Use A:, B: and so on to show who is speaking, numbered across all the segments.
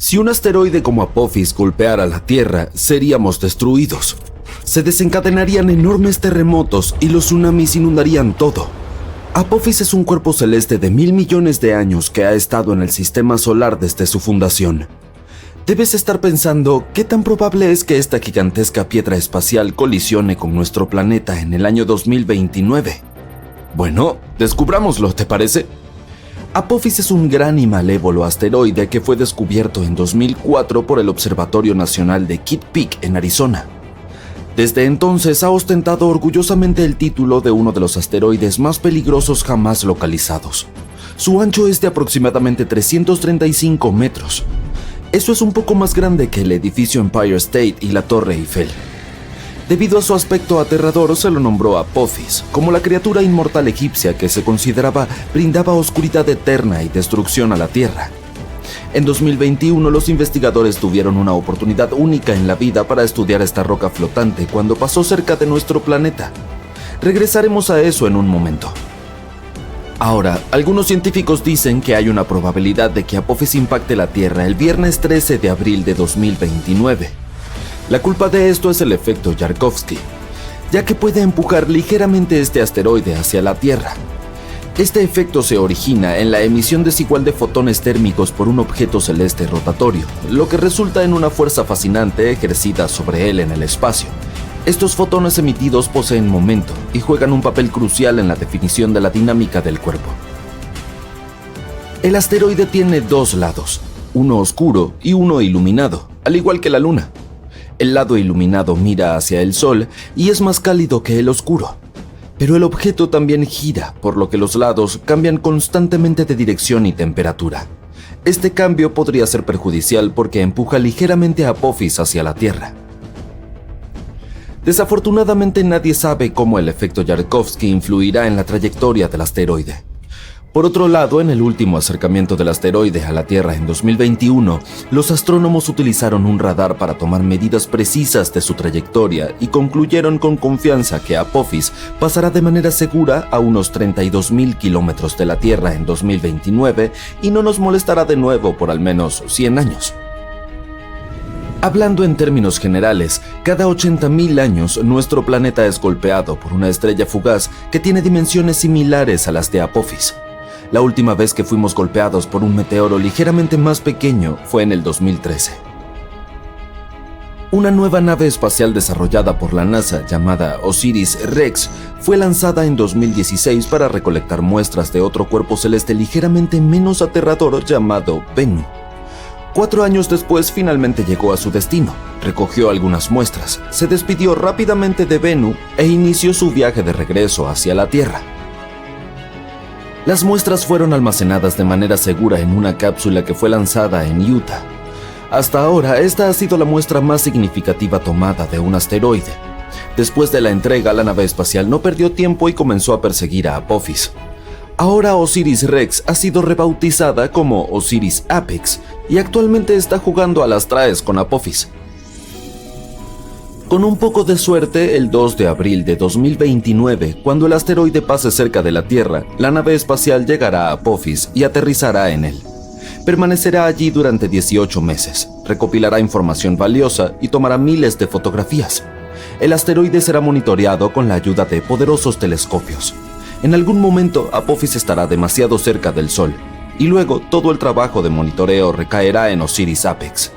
A: Si un asteroide como Apophis golpeara la Tierra, seríamos destruidos. Se desencadenarían enormes terremotos y los tsunamis inundarían todo. Apophis es un cuerpo celeste de 1.000 millones de años que ha estado en el sistema solar desde su fundación. Debes estar pensando, ¿qué tan probable es que esta gigantesca piedra espacial colisione con nuestro planeta en el año 2029? Bueno, descubrámoslo, ¿te parece? Apophis es un gran y malévolo asteroide que fue descubierto en 2004 por el Observatorio Nacional de Kitt Peak en Arizona. Desde entonces ha ostentado orgullosamente el título de uno de los asteroides más peligrosos jamás localizados. Su ancho es de aproximadamente 335 metros. Eso es un poco más grande que el edificio Empire State y la Torre Eiffel. Debido a su aspecto aterrador, se lo nombró Apophis, como la criatura inmortal egipcia que se consideraba brindaba oscuridad eterna y destrucción a la Tierra. En 2021, los investigadores tuvieron una oportunidad única en la vida para estudiar esta roca flotante cuando pasó cerca de nuestro planeta. Regresaremos a eso en un momento. Ahora, algunos científicos dicen que hay una probabilidad de que Apophis impacte la Tierra el viernes 13 de abril de 2029. La culpa de esto es el efecto Yarkovsky, ya que puede empujar ligeramente este asteroide hacia la Tierra. Este efecto se origina en la emisión desigual de fotones térmicos por un objeto celeste rotatorio, lo que resulta en una fuerza fascinante ejercida sobre él en el espacio. Estos fotones emitidos poseen momento y juegan un papel crucial en la definición de la dinámica del cuerpo. El asteroide tiene dos lados, uno oscuro y uno iluminado, al igual que la Luna. El lado iluminado mira hacia el Sol y es más cálido que el oscuro. Pero el objeto también gira, por lo que los lados cambian constantemente de dirección y temperatura. Este cambio podría ser perjudicial porque empuja ligeramente a Apophis hacia la Tierra. Desafortunadamente nadie sabe cómo el efecto Yarkovsky influirá en la trayectoria del asteroide. Por otro lado, en el último acercamiento del asteroide a la Tierra en 2021, los astrónomos utilizaron un radar para tomar medidas precisas de su trayectoria y concluyeron con confianza que Apophis pasará de manera segura a unos 32.000 kilómetros de la Tierra en 2029 y no nos molestará de nuevo por al menos 100 años. Hablando en términos generales, cada 80.000 años nuestro planeta es golpeado por una estrella fugaz que tiene dimensiones similares a las de Apophis. La última vez que fuimos golpeados por un meteoro ligeramente más pequeño fue en el 2013. Una nueva nave espacial desarrollada por la NASA llamada OSIRIS-REx fue lanzada en 2016 para recolectar muestras de otro cuerpo celeste ligeramente menos aterrador llamado Bennu. 4 años después finalmente llegó a su destino, recogió algunas muestras, se despidió rápidamente de Bennu e inició su viaje de regreso hacia la Tierra. Las muestras fueron almacenadas de manera segura en una cápsula que fue lanzada en Utah. Hasta ahora, esta ha sido la muestra más significativa tomada de un asteroide. Después de la entrega, la nave espacial no perdió tiempo y comenzó a perseguir a Apophis. Ahora OSIRIS-REx ha sido rebautizada como OSIRIS-APEX y actualmente está jugando a las traes con Apophis. Con un poco de suerte, el 2 de abril de 2029, cuando el asteroide pase cerca de la Tierra, la nave espacial llegará a Apophis y aterrizará en él. Permanecerá allí durante 18 meses, recopilará información valiosa y tomará miles de fotografías. El asteroide será monitoreado con la ayuda de poderosos telescopios. En algún momento, Apophis estará demasiado cerca del Sol, y luego todo el trabajo de monitoreo recaerá en OSIRIS-APEX.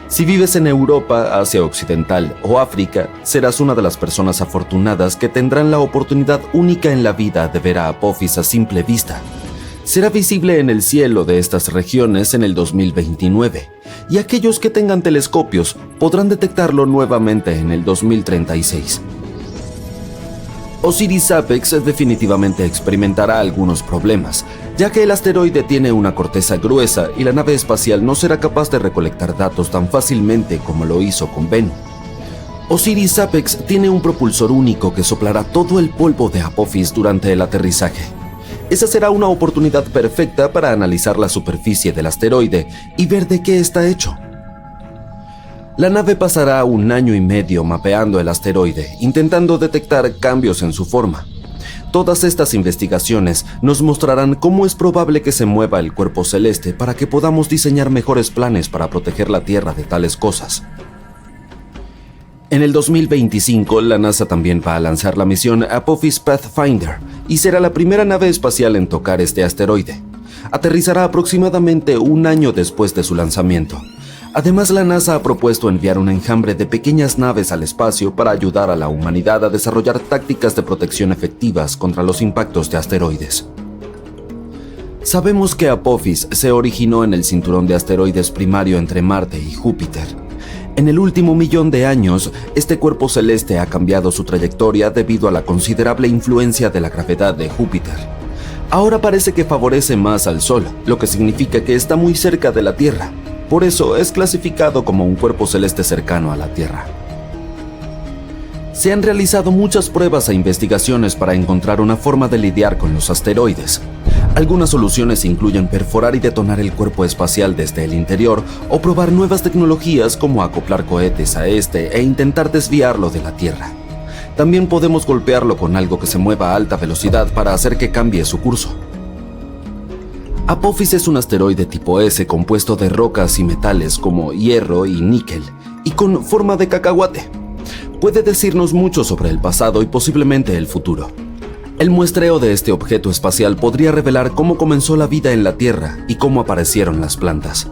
A: Si vives en Europa, Asia Occidental o África, serás una de las personas afortunadas que tendrán la oportunidad única en la vida de ver a Apophis a simple vista. Será visible en el cielo de estas regiones en el 2029, y aquellos que tengan telescopios podrán detectarlo nuevamente en el 2036. OSIRIS-APEX definitivamente experimentará algunos problemas, ya que el asteroide tiene una corteza gruesa y la nave espacial no será capaz de recolectar datos tan fácilmente como lo hizo con Bennu. OSIRIS-APEX tiene un propulsor único que soplará todo el polvo de Apophis durante el aterrizaje. Esa será una oportunidad perfecta para analizar la superficie del asteroide y ver de qué está hecho. La nave pasará 1 año y medio mapeando el asteroide, intentando detectar cambios en su forma. Todas estas investigaciones nos mostrarán cómo es probable que se mueva el cuerpo celeste para que podamos diseñar mejores planes para proteger la Tierra de tales cosas. En el 2025, la NASA también va a lanzar la misión Apophis Pathfinder y será la primera nave espacial en tocar este asteroide. Aterrizará aproximadamente un año después de su lanzamiento. Además, la NASA ha propuesto enviar un enjambre de pequeñas naves al espacio para ayudar a la humanidad a desarrollar tácticas de protección efectivas contra los impactos de asteroides. Sabemos que Apophis se originó en el cinturón de asteroides primario entre Marte y Júpiter. En el último 1.000.000 de años, este cuerpo celeste ha cambiado su trayectoria debido a la considerable influencia de la gravedad de Júpiter. Ahora parece que favorece más al Sol, lo que significa que está muy cerca de la Tierra. Por eso es clasificado como un cuerpo celeste cercano a la Tierra. Se han realizado muchas pruebas e investigaciones para encontrar una forma de lidiar con los asteroides. Algunas soluciones incluyen perforar y detonar el cuerpo espacial desde el interior o probar nuevas tecnologías como acoplar cohetes a este e intentar desviarlo de la Tierra. También podemos golpearlo con algo que se mueva a alta velocidad para hacer que cambie su curso. Apophis es un asteroide tipo S compuesto de rocas y metales como hierro y níquel, y con forma de cacahuate. Puede decirnos mucho sobre el pasado y posiblemente el futuro. El muestreo de este objeto espacial podría revelar cómo comenzó la vida en la Tierra y cómo aparecieron las plantas.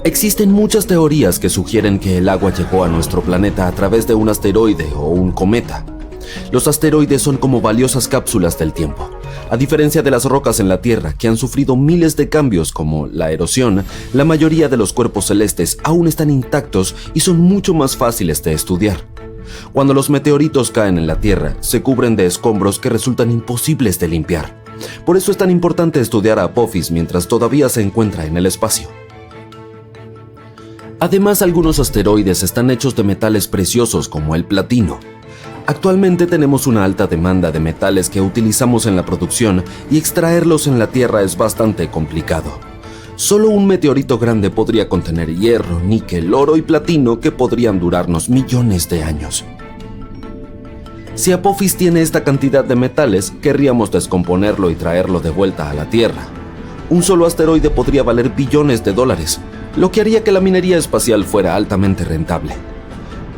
A: Existen muchas teorías que sugieren que el agua llegó a nuestro planeta a través de un asteroide o un cometa. Los asteroides son como valiosas cápsulas del tiempo. A diferencia de las rocas en la Tierra, que han sufrido miles de cambios como la erosión, la mayoría de los cuerpos celestes aún están intactos y son mucho más fáciles de estudiar. Cuando los meteoritos caen en la Tierra, se cubren de escombros que resultan imposibles de limpiar. Por eso es tan importante estudiar a Apophis mientras todavía se encuentra en el espacio. Además, algunos asteroides están hechos de metales preciosos como el platino. Actualmente tenemos una alta demanda de metales que utilizamos en la producción y extraerlos en la Tierra es bastante complicado. Solo un meteorito grande podría contener hierro, níquel, oro y platino que podrían durarnos millones de años. Si Apophis tiene esta cantidad de metales, querríamos descomponerlo y traerlo de vuelta a la Tierra. Un solo asteroide podría valer billones de dólares, lo que haría que la minería espacial fuera altamente rentable.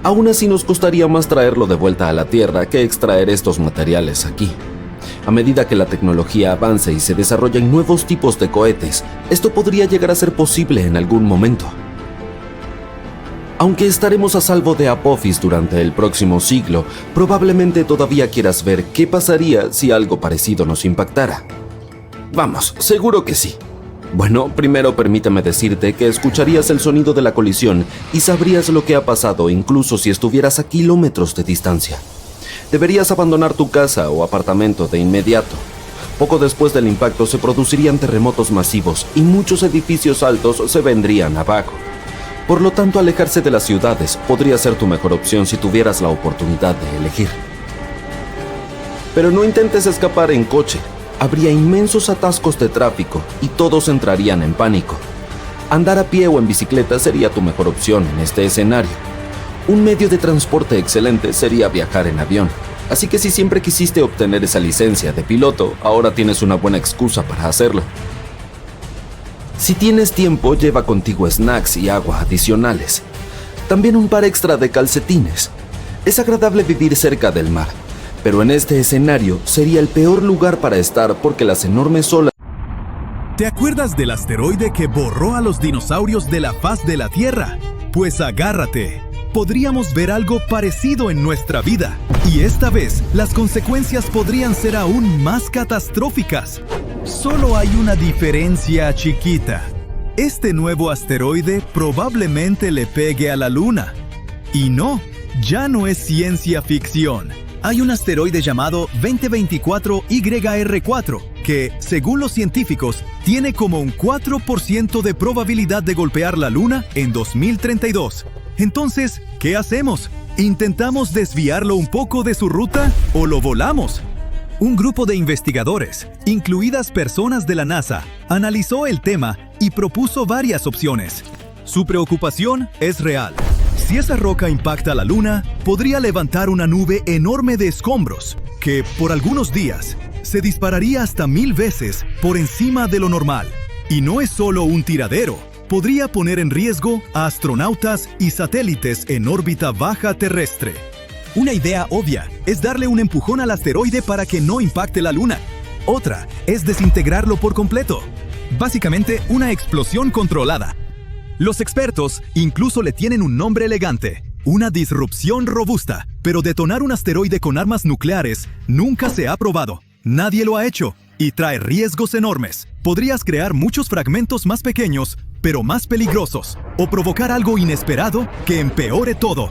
A: Aún así nos costaría más traerlo de vuelta a la Tierra que extraer estos materiales aquí. A medida que la tecnología avance y se desarrollen nuevos tipos de cohetes, esto podría llegar a ser posible en algún momento. Aunque estaremos a salvo de Apophis durante el próximo siglo, probablemente todavía quieras ver qué pasaría si algo parecido nos impactara. Vamos, seguro que sí. Bueno, primero permítame decirte que escucharías el sonido de la colisión y sabrías lo que ha pasado incluso si estuvieras a kilómetros de distancia. Deberías abandonar tu casa o apartamento de inmediato. Poco después del impacto se producirían terremotos masivos y muchos edificios altos se vendrían abajo. Por lo tanto, alejarse de las ciudades podría ser tu mejor opción si tuvieras la oportunidad de elegir. Pero no intentes escapar en coche. Habría inmensos atascos de tráfico y todos entrarían en pánico. Andar a pie o en bicicleta sería tu mejor opción en este escenario. Un medio de transporte excelente sería viajar en avión, así que si siempre quisiste obtener esa licencia de piloto, ahora tienes una buena excusa para hacerlo. Si tienes tiempo, lleva contigo snacks y agua adicionales. También un par extra de calcetines. Es agradable vivir cerca del mar, pero en este escenario sería el peor lugar para estar porque las enormes olas...
B: ¿Te acuerdas del asteroide que borró a los dinosaurios de la faz de la Tierra? Pues agárrate. Podríamos ver algo parecido en nuestra vida, y esta vez las consecuencias podrían ser aún más catastróficas. Solo hay una diferencia chiquita. Este nuevo asteroide probablemente le pegue a la Luna. Y no, ya no es ciencia ficción. Hay un asteroide llamado 2024 YR4 que, según los científicos, tiene como un 4% de probabilidad de golpear la Luna en 2032. Entonces, ¿qué hacemos? ¿Intentamos desviarlo un poco de su ruta o lo volamos? Un grupo de investigadores, incluidas personas de la NASA, analizó el tema y propuso varias opciones. Su preocupación es real. Si esa roca impacta la Luna, podría levantar una nube enorme de escombros. que, por algunos días, se dispararía hasta 1000 veces por encima de lo normal. Y no es solo un tiradero. Podría poner en riesgo a astronautas y satélites en órbita baja terrestre. Una idea obvia es darle un empujón al asteroide para que no impacte la Luna. Otra es desintegrarlo por completo. Básicamente, una explosión controlada. Los expertos incluso le tienen un nombre elegante: una disrupción robusta. Pero detonar un asteroide con armas nucleares nunca se ha probado. Nadie lo ha hecho y trae riesgos enormes. Podrías crear muchos fragmentos más pequeños, pero más peligrosos, o provocar algo inesperado que empeore todo.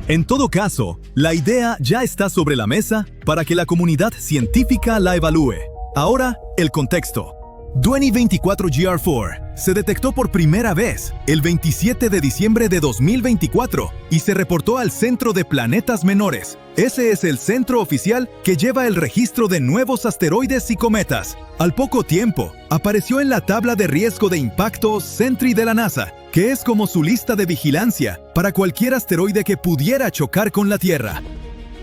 B: En todo caso, la idea ya está sobre la mesa para que la comunidad científica la evalúe. Ahora, el contexto. Dueni 24GR4 se detectó por primera vez el 27 de diciembre de 2024 y se reportó al Centro de Planetas Menores. Ese es el centro oficial que lleva el registro de nuevos asteroides y cometas. Al poco tiempo, apareció en la tabla de riesgo de impacto Sentry de la NASA, que es como su lista de vigilancia para cualquier asteroide que pudiera chocar con la Tierra.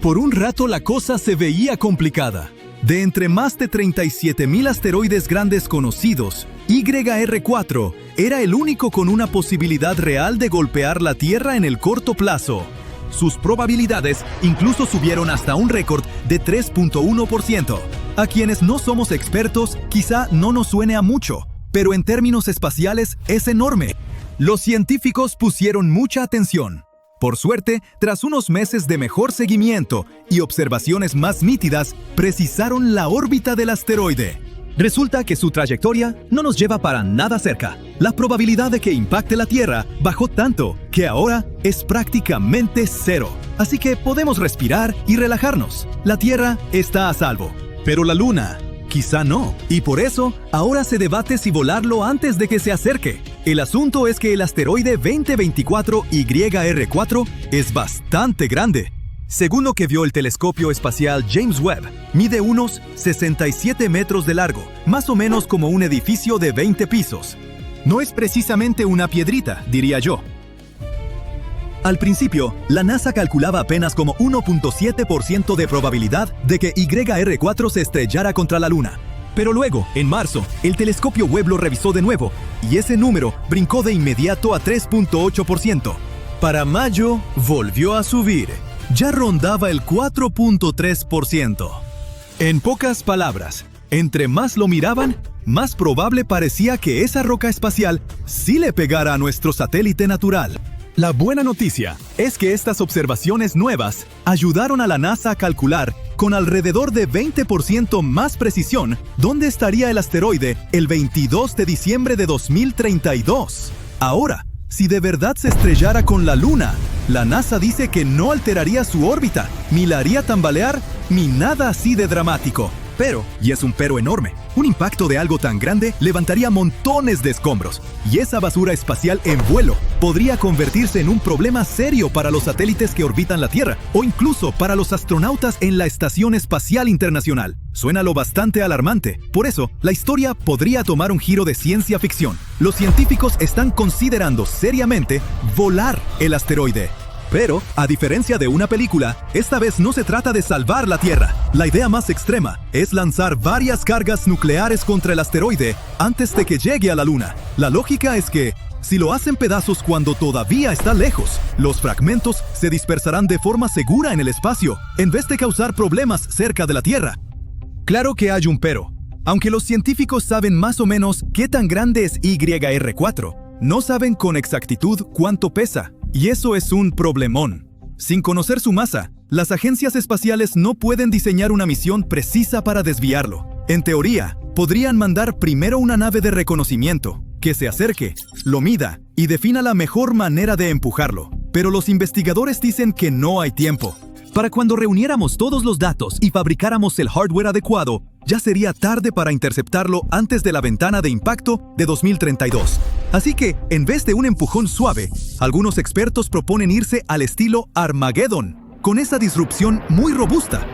B: Por un rato la cosa se veía complicada. De entre más de 37,000 asteroides grandes conocidos, YR4 era el único con una posibilidad real de golpear la Tierra en el corto plazo. Sus probabilidades incluso subieron hasta un récord de 3.1%. A quienes no somos expertos, quizá no nos suene a mucho, pero en términos espaciales es enorme. Los científicos pusieron mucha atención. Por suerte, tras unos meses de mejor seguimiento y observaciones más nítidas, precisaron la órbita del asteroide. Resulta que su trayectoria no nos lleva para nada cerca. La probabilidad de que impacte la Tierra bajó tanto que ahora es prácticamente cero. Así que podemos respirar y relajarnos. La Tierra está a salvo. Pero la Luna, quizá no. Y por eso, ahora se debate si volarlo antes de que se acerque. El asunto es que el asteroide 2024 YR4 es bastante grande. Según lo que vio el telescopio espacial James Webb, mide unos 67 metros de largo, más o menos como un edificio de 20 pisos. No es precisamente una piedrita, diría yo. Al principio, la NASA calculaba apenas como 1.7% de probabilidad de que YR4 se estrellara contra la Luna. Pero luego, en marzo, el telescopio Webb lo revisó de nuevo, y ese número brincó de inmediato a 3.8%. Para mayo, volvió a subir. Ya rondaba el 4.3%. En pocas palabras, entre más lo miraban, más probable parecía que esa roca espacial sí le pegara a nuestro satélite natural. La buena noticia es que estas observaciones nuevas ayudaron a la NASA a calcular con alrededor de 20% más precisión dónde estaría el asteroide el 22 de diciembre de 2032. Ahora, si de verdad se estrellara con la Luna, la NASA dice que no alteraría su órbita, ni la haría tambalear, ni nada así de dramático. Pero, y es un pero enorme, un impacto de algo tan grande levantaría montones de escombros, y esa basura espacial en vuelo podría convertirse en un problema serio para los satélites que orbitan la Tierra, o incluso para los astronautas en la Estación Espacial Internacional. Suena lo bastante alarmante. Por eso, la historia podría tomar un giro de ciencia ficción. Los científicos están considerando seriamente volar el asteroide. Pero, a diferencia de una película, esta vez no se trata de salvar la Tierra. La idea más extrema es lanzar varias cargas nucleares contra el asteroide antes de que llegue a la Luna. La lógica es que, si lo hacen pedazos cuando todavía está lejos, los fragmentos se dispersarán de forma segura en el espacio, en vez de causar problemas cerca de la Tierra. Claro que hay un pero. Aunque los científicos saben más o menos qué tan grande es YR4, no saben con exactitud cuánto pesa. Y eso es un problemón. Sin conocer su masa, las agencias espaciales no pueden diseñar una misión precisa para desviarlo. En teoría, podrían mandar primero una nave de reconocimiento, que se acerque, lo mida y defina la mejor manera de empujarlo. Pero los investigadores dicen que no hay tiempo. Para cuando reuniéramos todos los datos y fabricáramos el hardware adecuado, ya sería tarde para interceptarlo antes de la ventana de impacto de 2032. Así que, en vez de un empujón suave, algunos expertos proponen irse al estilo Armageddon, con esa disrupción muy robusta.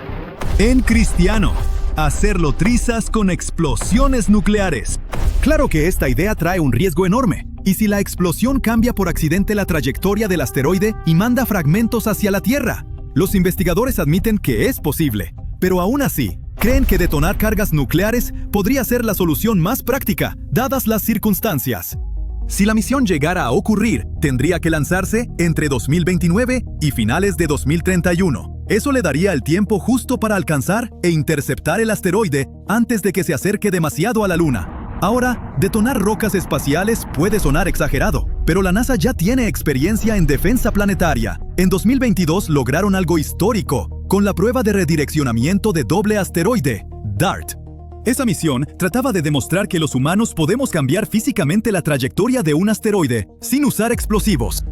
B: En cristiano, hacerlo trizas con explosiones nucleares. Claro que esta idea trae un riesgo enorme. ¿Y si la explosión cambia por accidente la trayectoria del asteroide y manda fragmentos hacia la Tierra? Los investigadores admiten que es posible. Pero aún así, creen que detonar cargas nucleares podría ser la solución más práctica, dadas las circunstancias. Si la misión llegara a ocurrir, tendría que lanzarse entre 2029 y finales de 2031. Eso le daría el tiempo justo para alcanzar e interceptar el asteroide antes de que se acerque demasiado a la Luna. Ahora, detonar rocas espaciales puede sonar exagerado, pero la NASA ya tiene experiencia en defensa planetaria. En 2022 lograron algo histórico con la prueba de redireccionamiento de doble asteroide, DART. Esa misión trataba de demostrar que los humanos podemos cambiar físicamente la trayectoria de un asteroide sin usar explosivos.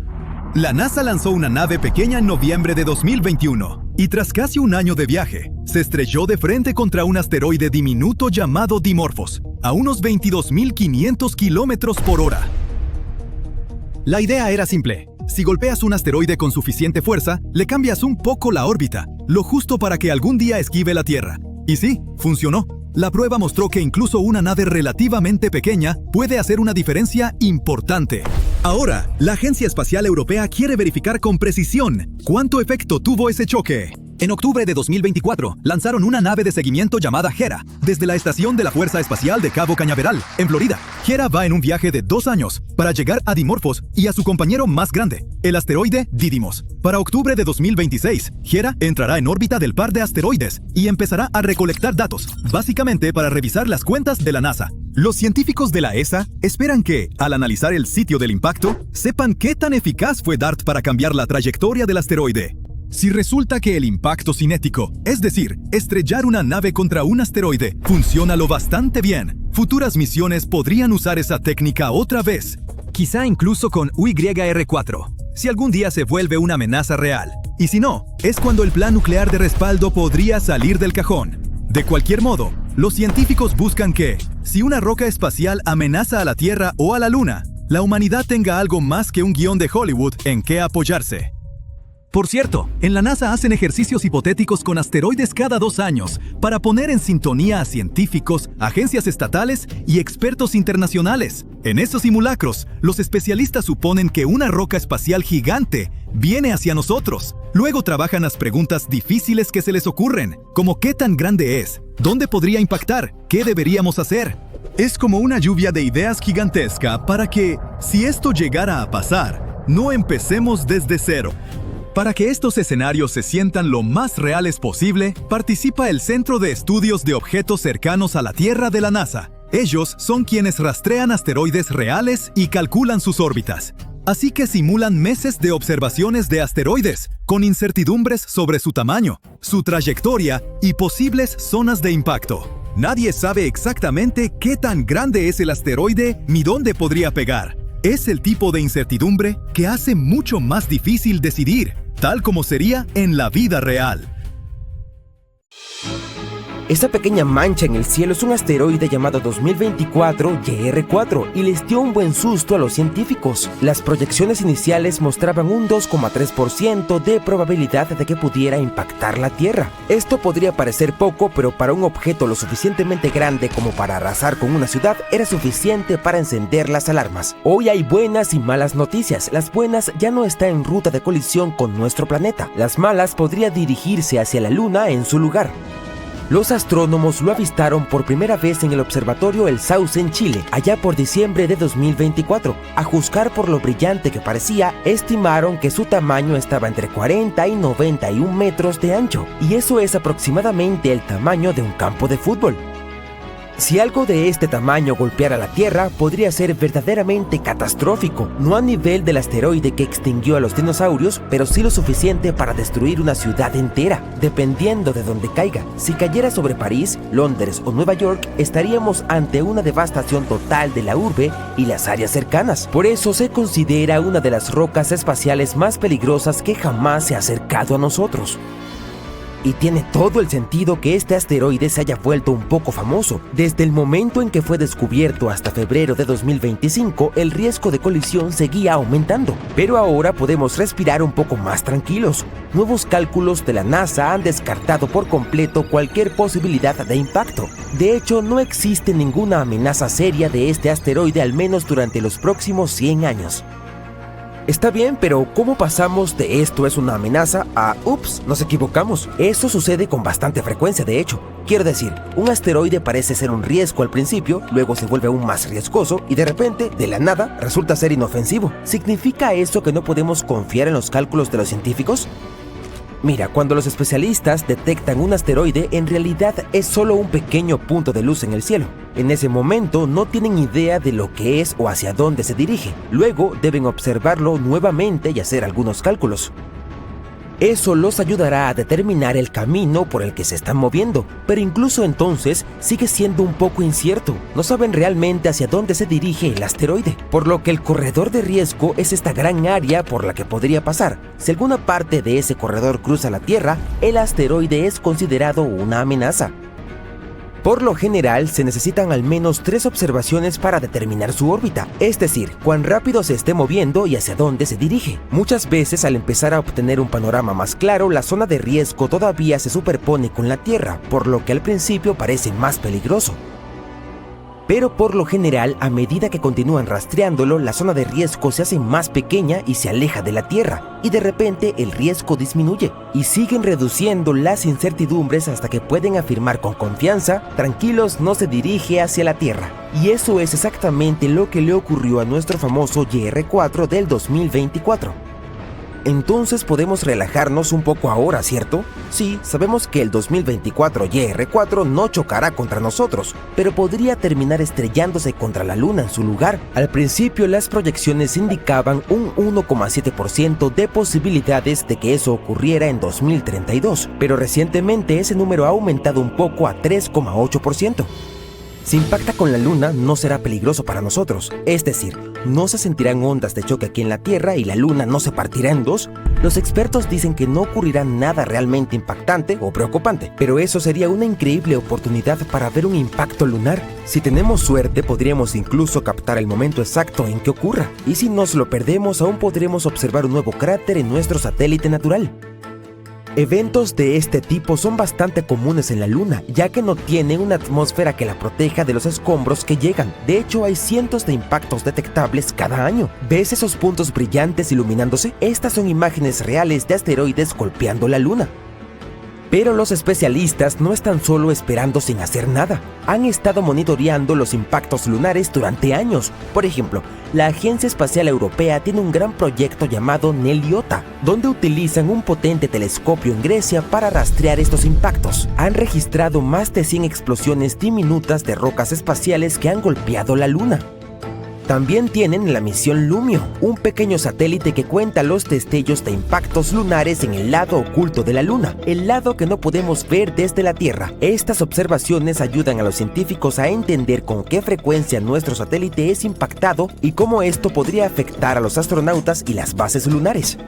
B: La NASA lanzó una nave pequeña en noviembre de 2021 y tras casi un año de viaje, se estrelló de frente contra un asteroide diminuto llamado Dimorphos, a unos 22.500 kilómetros por hora. La idea era simple. Si golpeas un asteroide con suficiente fuerza, le cambias un poco la órbita, lo justo para que algún día esquive la Tierra. Y sí, funcionó. La prueba mostró que incluso una nave relativamente pequeña puede hacer una diferencia importante. Ahora, la Agencia Espacial Europea quiere verificar con precisión cuánto efecto tuvo ese choque. En octubre de 2024, lanzaron una nave de seguimiento llamada Hera desde la estación de la Fuerza Espacial de Cabo Cañaveral, en Florida. Hera va en un viaje de 2 años para llegar a Dimorphos y a su compañero más grande, el asteroide Didymos. Para octubre de 2026, Hera entrará en órbita del par de asteroides y empezará a recolectar datos, básicamente para revisar las cuentas de la NASA. Los científicos de la ESA esperan que, al analizar el sitio del impacto, sepan qué tan eficaz fue DART para cambiar la trayectoria del asteroide. Si resulta que el impacto cinético, es decir, estrellar una nave contra un asteroide, funciona lo bastante bien, futuras misiones podrían usar esa técnica otra vez. Quizá incluso con UYR4, si algún día se vuelve una amenaza real. Y si no, es cuando el plan nuclear de respaldo podría salir del cajón. De cualquier modo, los científicos buscan que, si una roca espacial amenaza a la Tierra o a la Luna, la humanidad tenga algo más que un guión de Hollywood en que apoyarse. Por cierto, en la NASA hacen ejercicios hipotéticos con asteroides cada 2 años para poner en sintonía a científicos, agencias estatales y expertos internacionales. En esos simulacros, los especialistas suponen que una roca espacial gigante viene hacia nosotros. Luego trabajan las preguntas difíciles que se les ocurren, como ¿qué tan grande es? ¿Dónde podría impactar? ¿Qué deberíamos hacer? Es como una lluvia de ideas gigantesca para que, si esto llegara a pasar, no empecemos desde cero. Para que estos escenarios se sientan lo más reales posible, participa el Centro de Estudios de Objetos Cercanos a la Tierra de la NASA. Ellos son quienes rastrean asteroides reales y calculan sus órbitas. Así que simulan meses de observaciones de asteroides, con incertidumbres sobre su tamaño, su trayectoria y posibles zonas de impacto. Nadie sabe exactamente qué tan grande es el asteroide ni dónde podría pegar. Es el tipo de incertidumbre que hace mucho más difícil decidir, tal como sería en la vida real.
C: Esa pequeña mancha en el cielo es un asteroide llamado 2024 YR4 y les dio un buen susto a los científicos. Las proyecciones iniciales mostraban un 2,3% de probabilidad de que pudiera impactar la Tierra. Esto podría parecer poco, pero para un objeto lo suficientemente grande como para arrasar con una ciudad era suficiente para encender las alarmas. Hoy hay buenas y malas noticias. Las buenas, ya no está en ruta de colisión con nuestro planeta. Las malas, podría dirigirse hacia la Luna en su lugar. Los astrónomos lo avistaron por primera vez en el observatorio El Sauce en Chile, allá por diciembre de 2024. A juzgar por lo brillante que parecía, estimaron que su tamaño estaba entre 40 y 91 metros de ancho, y eso es aproximadamente el tamaño de un campo de fútbol. Si algo de este tamaño golpeara la Tierra, podría ser verdaderamente catastrófico, no a nivel del asteroide que extinguió a los dinosaurios, pero sí lo suficiente para destruir una ciudad entera, dependiendo de dónde caiga. Si cayera sobre París, Londres o Nueva York, estaríamos ante una devastación total de la urbe y las áreas cercanas. Por eso se considera una de las rocas espaciales más peligrosas que jamás se ha acercado a nosotros. Y tiene todo el sentido que este asteroide se haya vuelto un poco famoso. Desde el momento en que fue descubierto hasta febrero de 2025, el riesgo de colisión seguía aumentando. Pero ahora podemos respirar un poco más tranquilos. Nuevos cálculos de la NASA han descartado por completo cualquier posibilidad de impacto. De hecho, no existe ninguna amenaza seria de este asteroide, al menos durante los próximos 100 años. Está bien, pero ¿cómo pasamos de esto es una amenaza a ups, nos equivocamos? Eso sucede con bastante frecuencia, de hecho. Quiero decir, un asteroide parece ser un riesgo al principio, luego se vuelve aún más riesgoso y de repente, de la nada, resulta ser inofensivo. ¿Significa eso que no podemos confiar en los cálculos de los científicos? Mira, cuando los especialistas detectan un asteroide, en realidad es solo un pequeño punto de luz en el cielo. En ese momento no tienen idea de lo que es o hacia dónde se dirige. Luego deben observarlo nuevamente y hacer algunos cálculos. Eso los ayudará a determinar el camino por el que se están moviendo, pero incluso entonces sigue siendo un poco incierto. No saben realmente hacia dónde se dirige el asteroide, por lo que el corredor de riesgo es esta gran área por la que podría pasar. Si alguna parte de ese corredor cruza la Tierra, el asteroide es considerado una amenaza. Por lo general, se necesitan al menos 3 observaciones para determinar su órbita, es decir, cuán rápido se esté moviendo y hacia dónde se dirige. Muchas veces, al empezar a obtener un panorama más claro, la zona de riesgo todavía se superpone con la Tierra, por lo que al principio parece más peligroso. Pero por lo general, a medida que continúan rastreándolo, la zona de riesgo se hace más pequeña y se aleja de la Tierra, y de repente el riesgo disminuye, y siguen reduciendo las incertidumbres hasta que pueden afirmar con confianza, tranquilos, no se dirige hacia la Tierra. Y eso es exactamente lo que le ocurrió a nuestro famoso YR4 del 2024. Entonces podemos relajarnos un poco ahora, ¿cierto? Sí, sabemos que el 2024 YR4 no chocará contra nosotros, pero podría terminar estrellándose contra la Luna en su lugar. Al principio las proyecciones indicaban un 1,7% de posibilidades de que eso ocurriera en 2032, pero recientemente ese número ha aumentado un poco a 3,8%. Si impacta con la Luna, no será peligroso para nosotros, es decir, no se sentirán ondas de choque aquí en la Tierra y la Luna no se partirá en dos. Los expertos dicen que no ocurrirá nada realmente impactante o preocupante, pero eso sería una increíble oportunidad para ver un impacto lunar. Si tenemos suerte, podríamos incluso captar el momento exacto en que ocurra, y si nos lo perdemos, aún podremos observar un nuevo cráter en nuestro satélite natural. Eventos de este tipo son bastante comunes en la Luna, ya que no tiene una atmósfera que la proteja de los escombros que llegan. De hecho, hay cientos de impactos detectables cada año. ¿Ves esos puntos brillantes iluminándose? Estas son imágenes reales de asteroides golpeando la Luna. Pero los especialistas no están solo esperando sin hacer nada. Han estado monitoreando los impactos lunares durante años. Por ejemplo, la Agencia Espacial Europea tiene un gran proyecto llamado NELIOTA, donde utilizan un potente telescopio en Grecia para rastrear estos impactos. Han registrado más de 100 explosiones diminutas de rocas espaciales que han golpeado la Luna. También tienen la misión LUMIO, un pequeño satélite que cuenta los destellos de impactos lunares en el lado oculto de la Luna, el lado que no podemos ver desde la Tierra. Estas observaciones ayudan a los científicos a entender con qué frecuencia nuestro satélite es impactado y cómo esto podría afectar a los astronautas y las bases lunares.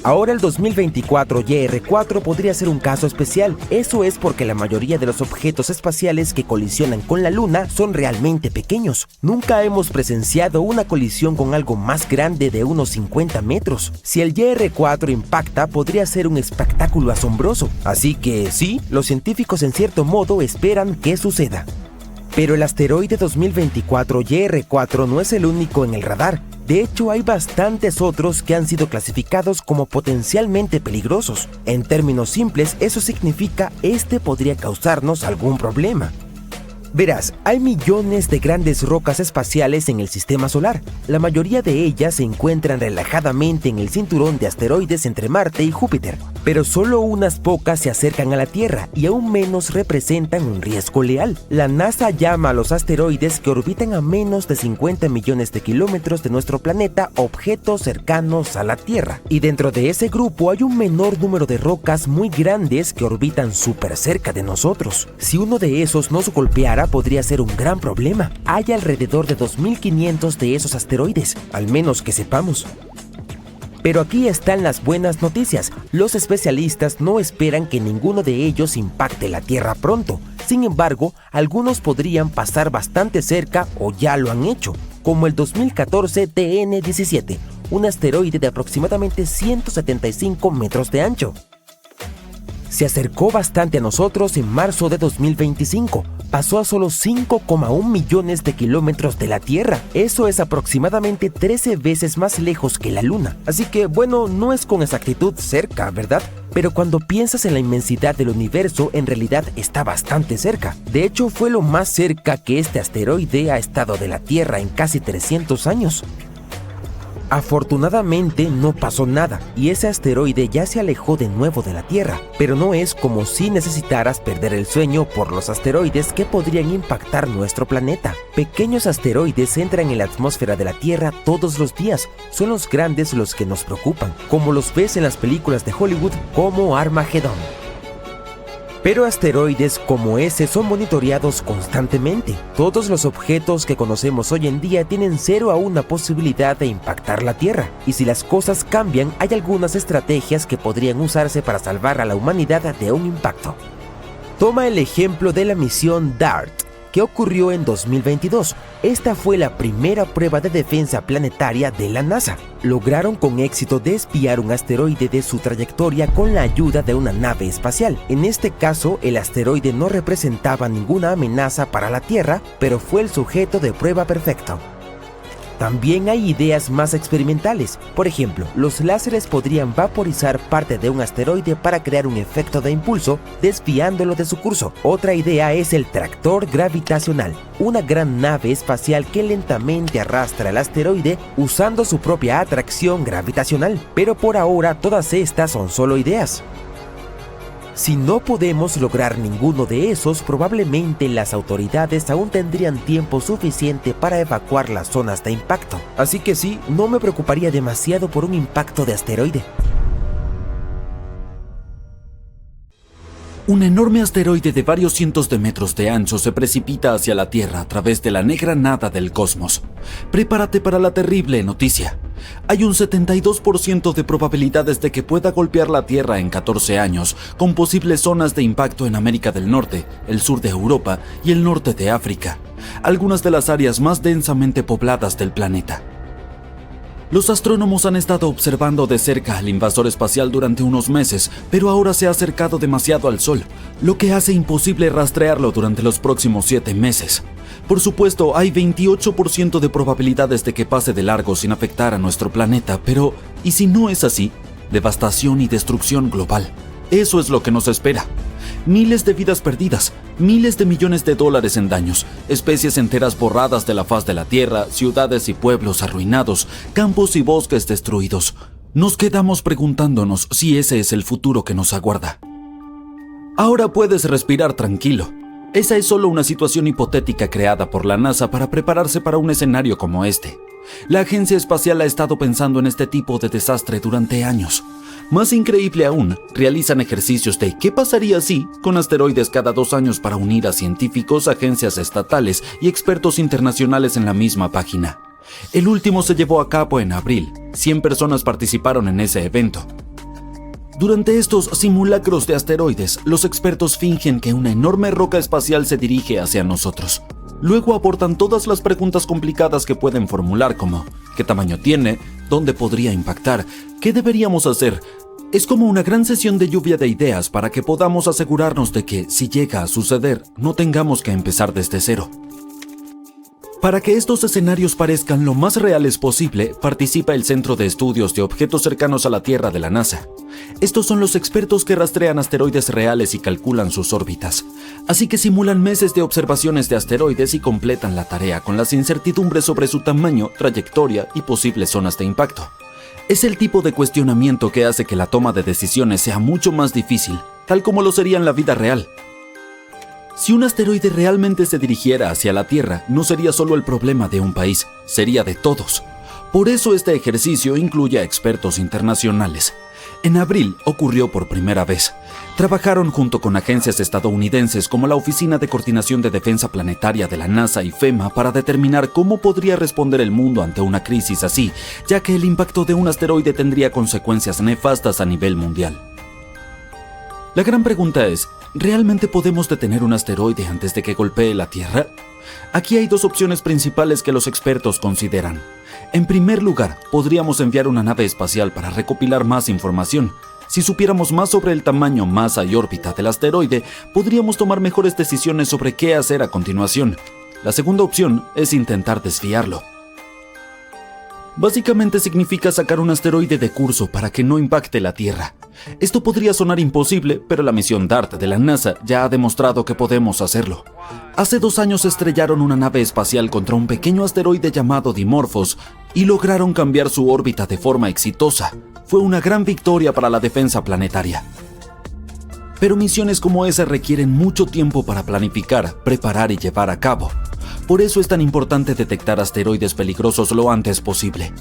C: Ahora el 2024 YR4 podría ser un caso especial. Eso es porque la mayoría de los objetos espaciales que colisionan con la Luna son realmente pequeños. Nunca hemos presenciado una colisión con algo más grande de unos 50 metros. Si el YR4 impacta, podría ser un espectáculo asombroso. Así que sí, los científicos en cierto modo esperan que suceda. Pero el asteroide 2024 YR4 no es el único en el radar. De hecho, hay bastantes otros que han sido clasificados como potencialmente peligrosos. En términos simples, eso significa este podría causarnos algún problema. Verás, hay millones de grandes rocas espaciales en el sistema solar. La mayoría de ellas se encuentran relajadamente en el cinturón de asteroides entre Marte y Júpiter, pero solo unas pocas se acercan a la Tierra y aún menos representan un riesgo real. La NASA llama a los asteroides que orbitan a menos de 50 millones de kilómetros de nuestro planeta objetos cercanos a la Tierra. Y dentro de ese grupo hay un menor número de rocas muy grandes que orbitan súper cerca de nosotros. Si uno de esos nos golpeara, podría ser un gran problema. Hay alrededor de 2500 de esos asteroides, al menos que sepamos. Pero aquí están las buenas noticias. Los especialistas no esperan que ninguno de ellos impacte la Tierra pronto. Sin embargo, algunos podrían pasar bastante cerca o ya lo han hecho, como el 2014 TN17, un asteroide de aproximadamente 175 metros de ancho. Se acercó bastante a nosotros en marzo de 2025. Pasó a solo 5,1 millones de kilómetros de la Tierra. Eso es aproximadamente 13 veces más lejos que la Luna. Así que, bueno, no es con exactitud cerca, ¿verdad? Pero cuando piensas en la inmensidad del universo, en realidad está bastante cerca. De hecho, fue lo más cerca que este asteroide ha estado de la Tierra en casi 300 años. Afortunadamente no pasó nada y ese asteroide ya se alejó de nuevo de la Tierra, pero no es como si necesitaras perder el sueño por los asteroides que podrían impactar nuestro planeta. Pequeños asteroides entran en la atmósfera de la Tierra todos los días, son los grandes los que nos preocupan, como los ves en las películas de Hollywood como Armageddon. Pero asteroides como ese son monitoreados constantemente. Todos los objetos que conocemos hoy en día tienen 0 a 1 posibilidad de impactar la Tierra. Y si las cosas cambian, hay algunas estrategias que podrían usarse para salvar a la humanidad de un impacto. Toma el ejemplo de la misión DART, que ocurrió en 2022. Esta fue la primera prueba de defensa planetaria de la NASA. Lograron con éxito desviar un asteroide de su trayectoria con la ayuda de una nave espacial. En este caso, el asteroide no representaba ninguna amenaza para la Tierra, pero fue el sujeto de prueba perfecto. También hay ideas más experimentales. Por ejemplo, los láseres podrían vaporizar parte de un asteroide para crear un efecto de impulso, desviándolo de su curso. Otra idea es el tractor gravitacional, una gran nave espacial que lentamente arrastra el asteroide usando su propia atracción gravitacional. Pero por ahora todas estas son solo ideas. Si no podemos lograr ninguno de esos, probablemente las autoridades aún tendrían tiempo suficiente para evacuar las zonas de impacto. Así que sí, no me preocuparía demasiado por un impacto de asteroide.
A: Un enorme asteroide de varios cientos de metros de ancho se precipita hacia la Tierra a través de la negra nada del cosmos. Prepárate para la terrible noticia. Hay un 72% de probabilidades de que pueda golpear la Tierra en 14 años, con posibles zonas de impacto en América del Norte, el sur de Europa y el norte de África, algunas de las áreas más densamente pobladas del planeta. Los astrónomos han estado observando de cerca al invasor espacial durante unos meses, pero ahora se ha acercado demasiado al Sol, lo que hace imposible rastrearlo durante los próximos 7 meses. Por supuesto, hay 28% de probabilidades de que pase de largo sin afectar a nuestro planeta, pero ¿y si no es así? Devastación y destrucción global. Eso es lo que nos espera. Miles de vidas perdidas, miles de millones de dólares en daños, especies enteras borradas de la faz de la Tierra, ciudades y pueblos arruinados, campos y bosques destruidos. Nos quedamos preguntándonos si ese es el futuro que nos aguarda. Ahora puedes respirar tranquilo. Esa es solo una situación hipotética creada por la NASA para prepararse para un escenario como este. La agencia espacial ha estado pensando en este tipo de desastre durante años. Más increíble aún, realizan ejercicios de ¿qué pasaría si? Con asteroides cada 2 años para unir a científicos, agencias estatales y expertos internacionales en la misma página. El último se llevó a cabo en abril. 100 personas participaron en ese evento. Durante estos simulacros de asteroides, los expertos fingen que una enorme roca espacial se dirige hacia nosotros. Luego abordan todas las preguntas complicadas que pueden formular como ¿qué tamaño tiene? ¿Dónde podría impactar? ¿Qué deberíamos hacer? Es como una gran sesión de lluvia de ideas para que podamos asegurarnos de que, si llega a suceder, no tengamos que empezar desde cero. Para que estos escenarios parezcan lo más reales posible, participa el Centro de Estudios de Objetos Cercanos a la Tierra de la NASA. Estos son los expertos que rastrean asteroides reales y calculan sus órbitas. Así que simulan meses de observaciones de asteroides y completan la tarea con las incertidumbres sobre su tamaño, trayectoria y posibles zonas de impacto. Es el tipo de cuestionamiento que hace que la toma de decisiones sea mucho más difícil, tal como lo sería en la vida real. Si un asteroide realmente se dirigiera hacia la Tierra, no sería solo el problema de un país, sería de todos. Por eso este ejercicio incluye a expertos internacionales. En abril ocurrió por primera vez. Trabajaron junto con agencias estadounidenses como la Oficina de Coordinación de Defensa Planetaria de la NASA y FEMA para determinar cómo podría responder el mundo ante una crisis así, ya que el impacto de un asteroide tendría consecuencias nefastas a nivel mundial. La gran pregunta es, ¿realmente podemos detener un asteroide antes de que golpee la Tierra? Aquí hay 2 opciones principales que los expertos consideran. En primer lugar, podríamos enviar una nave espacial para recopilar más información. Si supiéramos más sobre el tamaño, masa y órbita del asteroide, podríamos tomar mejores decisiones sobre qué hacer a continuación. La segunda opción es intentar desviarlo. Básicamente significa sacar un asteroide de curso para que no impacte la Tierra. Esto podría sonar imposible, pero la misión DART de la NASA ya ha demostrado que podemos hacerlo. Hace 2 años estrellaron una nave espacial contra un pequeño asteroide llamado Dimorphos y lograron cambiar su órbita de forma exitosa. Fue una gran victoria para la defensa planetaria. Pero misiones como esa requieren mucho tiempo para planificar, preparar y llevar a cabo. Por eso es tan importante detectar asteroides peligrosos lo antes posible.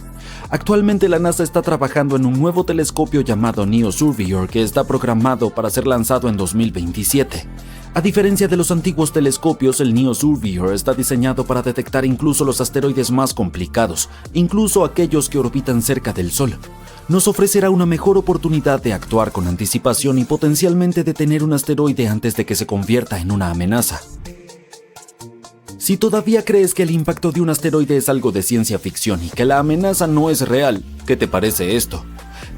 A: Actualmente la NASA está trabajando en un nuevo telescopio llamado NEO Surveyor que está programado para ser lanzado en 2027. A diferencia de los antiguos telescopios, el NEO Surveyor está diseñado para detectar incluso los asteroides más complicados, incluso aquellos que orbitan cerca del Sol. Nos ofrecerá una mejor oportunidad de actuar con anticipación y potencialmente detener un asteroide antes de que se convierta en una amenaza. Si todavía crees que el impacto de un asteroide es algo de ciencia ficción y que la amenaza no es real, ¿qué te parece esto?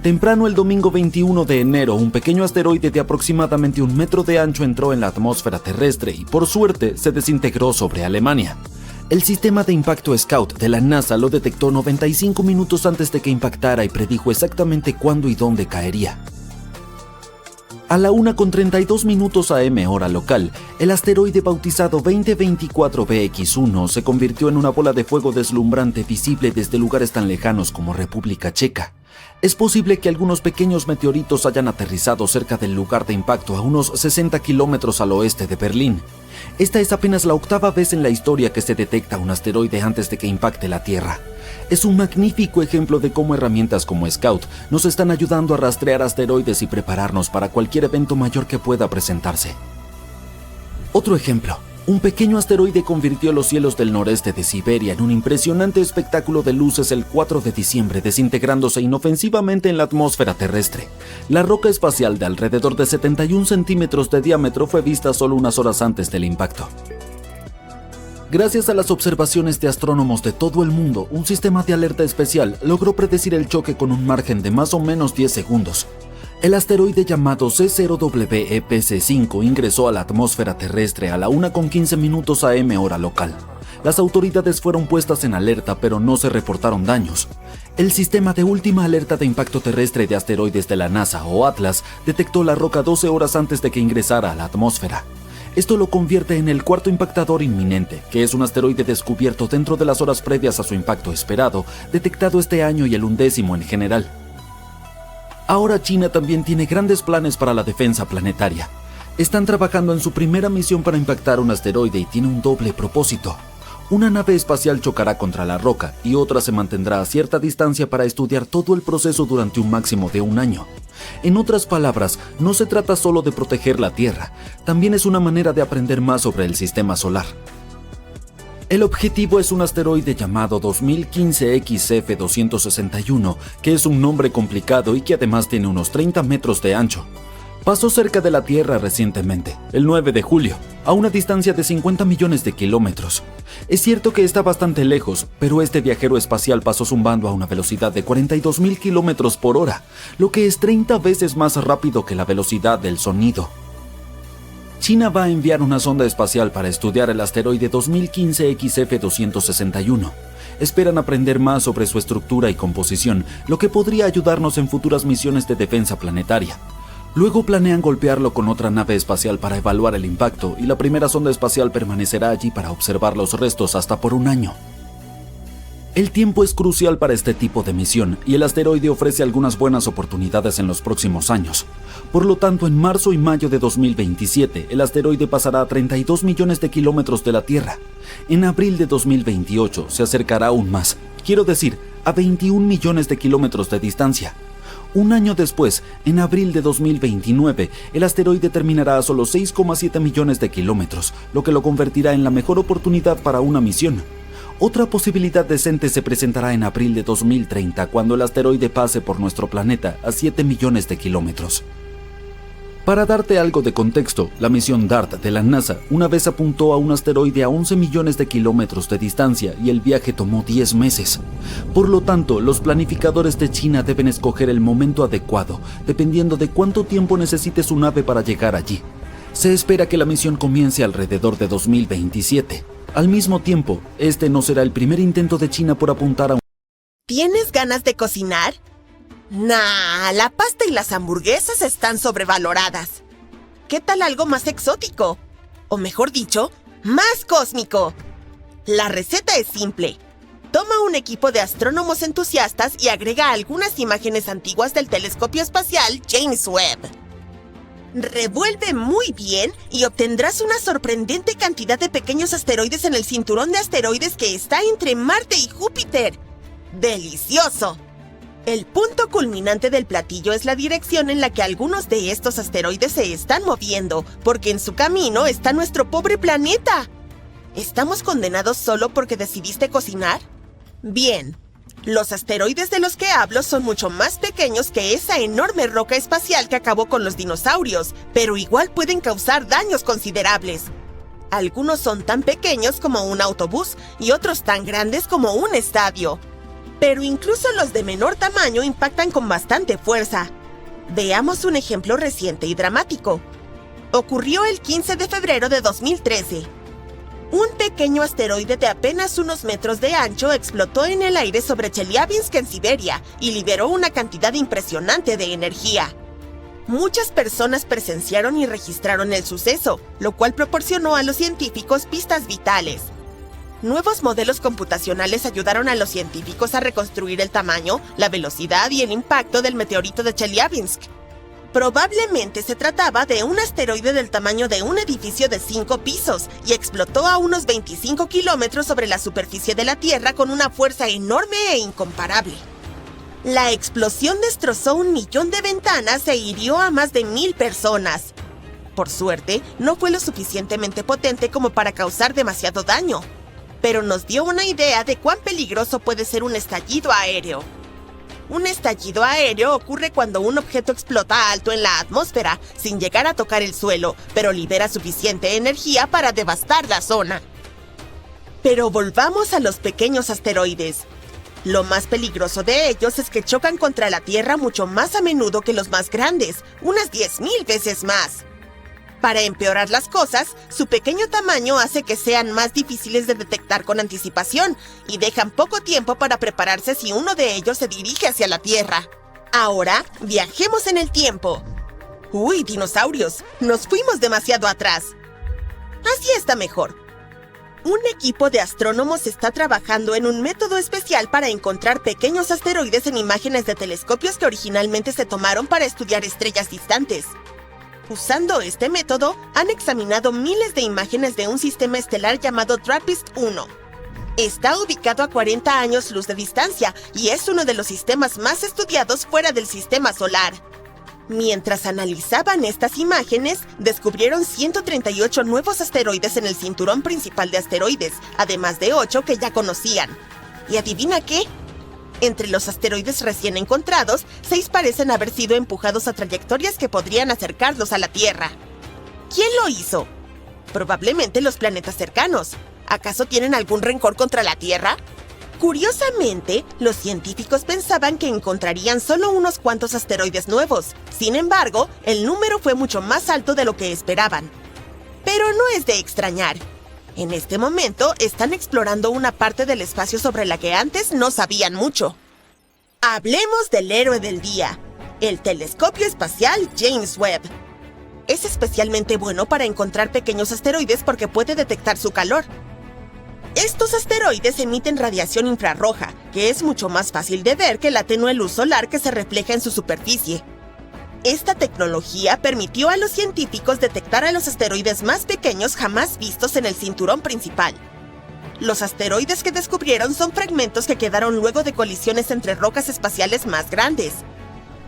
A: Temprano el domingo 21 de enero, un pequeño asteroide de aproximadamente 1 metro de ancho entró en la atmósfera terrestre y por suerte se desintegró sobre Alemania. El sistema de impacto Scout de la NASA lo detectó 95 minutos antes de que impactara y predijo exactamente cuándo y dónde caería. A la 1:32 AM hora local, el asteroide bautizado 2024 BX1 se convirtió en una bola de fuego deslumbrante visible desde lugares tan lejanos como República Checa. Es posible que algunos pequeños meteoritos hayan aterrizado cerca del lugar de impacto a unos 60 kilómetros al oeste de Berlín. Esta es apenas la 8ª vez en la historia que se detecta un asteroide antes de que impacte la Tierra. Es un magnífico ejemplo de cómo herramientas como Scout nos están ayudando a rastrear asteroides y prepararnos para cualquier evento mayor que pueda presentarse. Otro ejemplo. Un pequeño asteroide convirtió los cielos del noreste de Siberia en un impresionante espectáculo de luces el 4 de diciembre, desintegrándose inofensivamente en la atmósfera terrestre. La roca espacial de alrededor de 71 centímetros de diámetro fue vista solo unas horas antes del impacto. Gracias a las observaciones de astrónomos de todo el mundo, un sistema de alerta especial logró predecir el choque con un margen de más o menos 10 segundos. El asteroide llamado C0WEPC5 ingresó a la atmósfera terrestre a la 1:15 AM hora local. Las autoridades fueron puestas en alerta, pero no se reportaron daños. El sistema de última alerta de impacto terrestre de asteroides de la NASA, o ATLAS, detectó la roca 12 horas antes de que ingresara a la atmósfera. Esto lo convierte en el 4º impactador inminente, que es un asteroide descubierto dentro de las horas previas a su impacto esperado, detectado este año y el 11º en general. Ahora China también tiene grandes planes para la defensa planetaria. Están trabajando en su primera misión para impactar un asteroide y tiene un doble propósito. Una nave espacial chocará contra la roca y otra se mantendrá a cierta distancia para estudiar todo el proceso durante un máximo de 1 año. En otras palabras, no se trata solo de proteger la Tierra, también es una manera de aprender más sobre el sistema solar. El objetivo es un asteroide llamado 2015 XF261, que es un nombre complicado y que además tiene unos 30 metros de ancho. Pasó cerca de la Tierra recientemente, el 9 de julio, a una distancia de 50 millones de kilómetros. Es cierto que está bastante lejos, pero este viajero espacial pasó zumbando a una velocidad de 42.000 kilómetros por hora, lo que es 30 veces más rápido que la velocidad del sonido. China va a enviar una sonda espacial para estudiar el asteroide 2015 XF261. Esperan aprender más sobre su estructura y composición, lo que podría ayudarnos en futuras misiones de defensa planetaria. Luego planean golpearlo con otra nave espacial para evaluar el impacto y la primera sonda espacial permanecerá allí para observar los restos hasta por 1 año. El tiempo es crucial para este tipo de misión y el asteroide ofrece algunas buenas oportunidades en los próximos años. Por lo tanto, en marzo y mayo de 2027, el asteroide pasará a 32 millones de kilómetros de la Tierra. En abril de 2028 se acercará aún más, quiero decir, a 21 millones de kilómetros de distancia. 1 año después, en abril de 2029, el asteroide terminará a solo 6,7 millones de kilómetros, lo que lo convertirá en la mejor oportunidad para una misión. Otra posibilidad decente se presentará en abril de 2030, cuando el asteroide pase por nuestro planeta a 7 millones de kilómetros. Para darte algo de contexto, la misión DART de la NASA una vez apuntó a un asteroide a 11 millones de kilómetros de distancia y el viaje tomó 10 meses. Por lo tanto, los planificadores de China deben escoger el momento adecuado, dependiendo de cuánto tiempo necesite su nave para llegar allí. Se espera que la misión comience alrededor de 2027. Al mismo tiempo, este no será el primer intento de China por apuntar a un...
D: ¿Tienes ganas de cocinar? Nah, la pasta y las hamburguesas están sobrevaloradas. ¿Qué tal algo más exótico? O mejor dicho, más cósmico. La receta es simple. Toma un equipo de astrónomos entusiastas y agrega algunas imágenes antiguas del telescopio espacial James Webb. Revuelve muy bien y obtendrás una sorprendente cantidad de pequeños asteroides en el cinturón de asteroides que está entre Marte y Júpiter. ¡Delicioso! El punto culminante del platillo es la dirección en la que algunos de estos asteroides se están moviendo, porque en su camino está nuestro pobre planeta. ¿Estamos condenados solo porque decidiste cocinar? Bien, los asteroides de los que hablo son mucho más pequeños que esa enorme roca espacial que acabó con los dinosaurios, pero igual pueden causar daños considerables. Algunos son tan pequeños como un autobús y otros tan grandes como un estadio. Pero incluso los de menor tamaño impactan con bastante fuerza. Veamos un ejemplo reciente y dramático. Ocurrió el 15 de febrero de 2013. Un pequeño asteroide de apenas unos metros de ancho explotó en el aire sobre Chelyabinsk en Siberia y liberó una cantidad impresionante de energía. Muchas personas presenciaron y registraron el suceso, lo cual proporcionó a los científicos pistas vitales. Nuevos modelos computacionales ayudaron a los científicos a reconstruir el tamaño, la velocidad y el impacto del meteorito de Chelyabinsk. Probablemente se trataba de un asteroide del tamaño de un edificio de 5 pisos y explotó a unos 25 kilómetros sobre la superficie de la Tierra con una fuerza enorme e incomparable. La explosión destrozó 1 millón de ventanas e hirió a más de 1000 personas. Por suerte, no fue lo suficientemente potente como para causar demasiado daño, pero nos dio una idea de cuán peligroso puede ser un estallido aéreo. Un estallido aéreo ocurre cuando un objeto explota alto en la atmósfera, sin llegar a tocar el suelo, pero libera suficiente energía para devastar la zona. Pero volvamos a los pequeños asteroides. Lo más peligroso de ellos es que chocan contra la Tierra mucho más a menudo que los más grandes, unas 10,000 veces más. Para empeorar las cosas, su pequeño tamaño hace que sean más difíciles de detectar con anticipación y dejan poco tiempo para prepararse si uno de ellos se dirige hacia la Tierra. Ahora, viajemos en el tiempo. ¡Uy, dinosaurios! Nos fuimos demasiado atrás. Así está mejor. Un equipo de astrónomos está trabajando en un método especial para encontrar pequeños asteroides en imágenes de telescopios que originalmente se tomaron para estudiar estrellas distantes. Usando este método, han examinado miles de imágenes de un sistema estelar llamado TRAPPIST-1. Está ubicado a 40 años luz de distancia y es uno de los sistemas más estudiados fuera del sistema solar. Mientras analizaban estas imágenes, descubrieron 138 nuevos asteroides en el cinturón principal de asteroides, además de 8 que ya conocían. ¿Y adivina qué? Entre los asteroides recién encontrados, 6 parecen haber sido empujados a trayectorias que podrían acercarlos a la Tierra. ¿Quién lo hizo? Probablemente los planetas cercanos. ¿Acaso tienen algún rencor contra la Tierra? Curiosamente, los científicos pensaban que encontrarían solo unos cuantos asteroides nuevos. Sin embargo, el número fue mucho más alto de lo que esperaban. Pero no es de extrañar. En este momento, están explorando una parte del espacio sobre la que antes no sabían mucho. Hablemos del héroe del día, el telescopio espacial James Webb. Es especialmente bueno para encontrar pequeños asteroides porque puede detectar su calor. Estos asteroides emiten radiación infrarroja, que es mucho más fácil de ver que la tenue luz solar que se refleja en su superficie. Esta tecnología permitió a los científicos detectar a los asteroides más pequeños jamás vistos en el cinturón principal. Los asteroides que descubrieron son fragmentos que quedaron luego de colisiones entre rocas espaciales más grandes.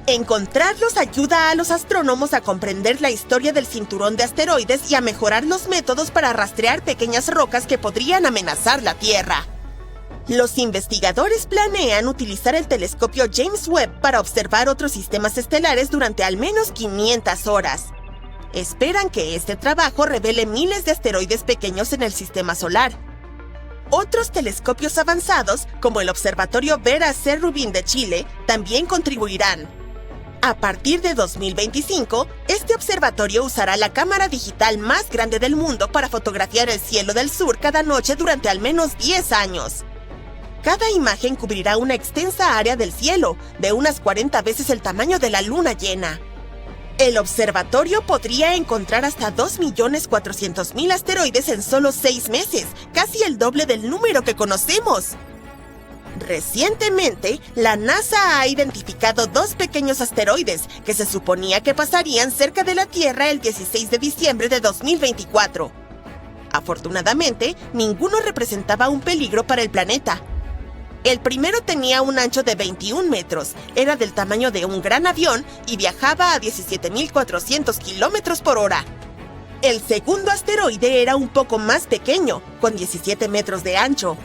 D: Encontrarlos ayuda a los astrónomos a comprender la historia del cinturón de asteroides y a mejorar los métodos para rastrear pequeñas rocas que podrían amenazar la Tierra. Los investigadores planean utilizar el telescopio James Webb para observar otros sistemas estelares durante al menos 500 horas. Esperan que este trabajo revele miles de asteroides pequeños en el sistema solar. Otros telescopios avanzados, como el Observatorio Vera C. Rubin de Chile, también contribuirán. A partir de 2025, este observatorio usará la cámara digital más grande del mundo para fotografiar el cielo del sur cada noche durante al menos 10 años. Cada imagen cubrirá una extensa área del cielo, de unas 40 veces el tamaño de la luna llena. El observatorio podría encontrar hasta 2.400.000 asteroides en solo 6 meses, casi el doble del número que conocemos. Recientemente, la NASA ha identificado 2 pequeños asteroides que se suponía que pasarían cerca de la Tierra el 16 de diciembre de 2024. Afortunadamente, ninguno representaba un peligro para el planeta. El primero tenía un ancho de 21 metros, era del tamaño de un gran avión y viajaba a 17.400 kilómetros por hora. El segundo asteroide era un poco más pequeño, con 17 metros de ancho,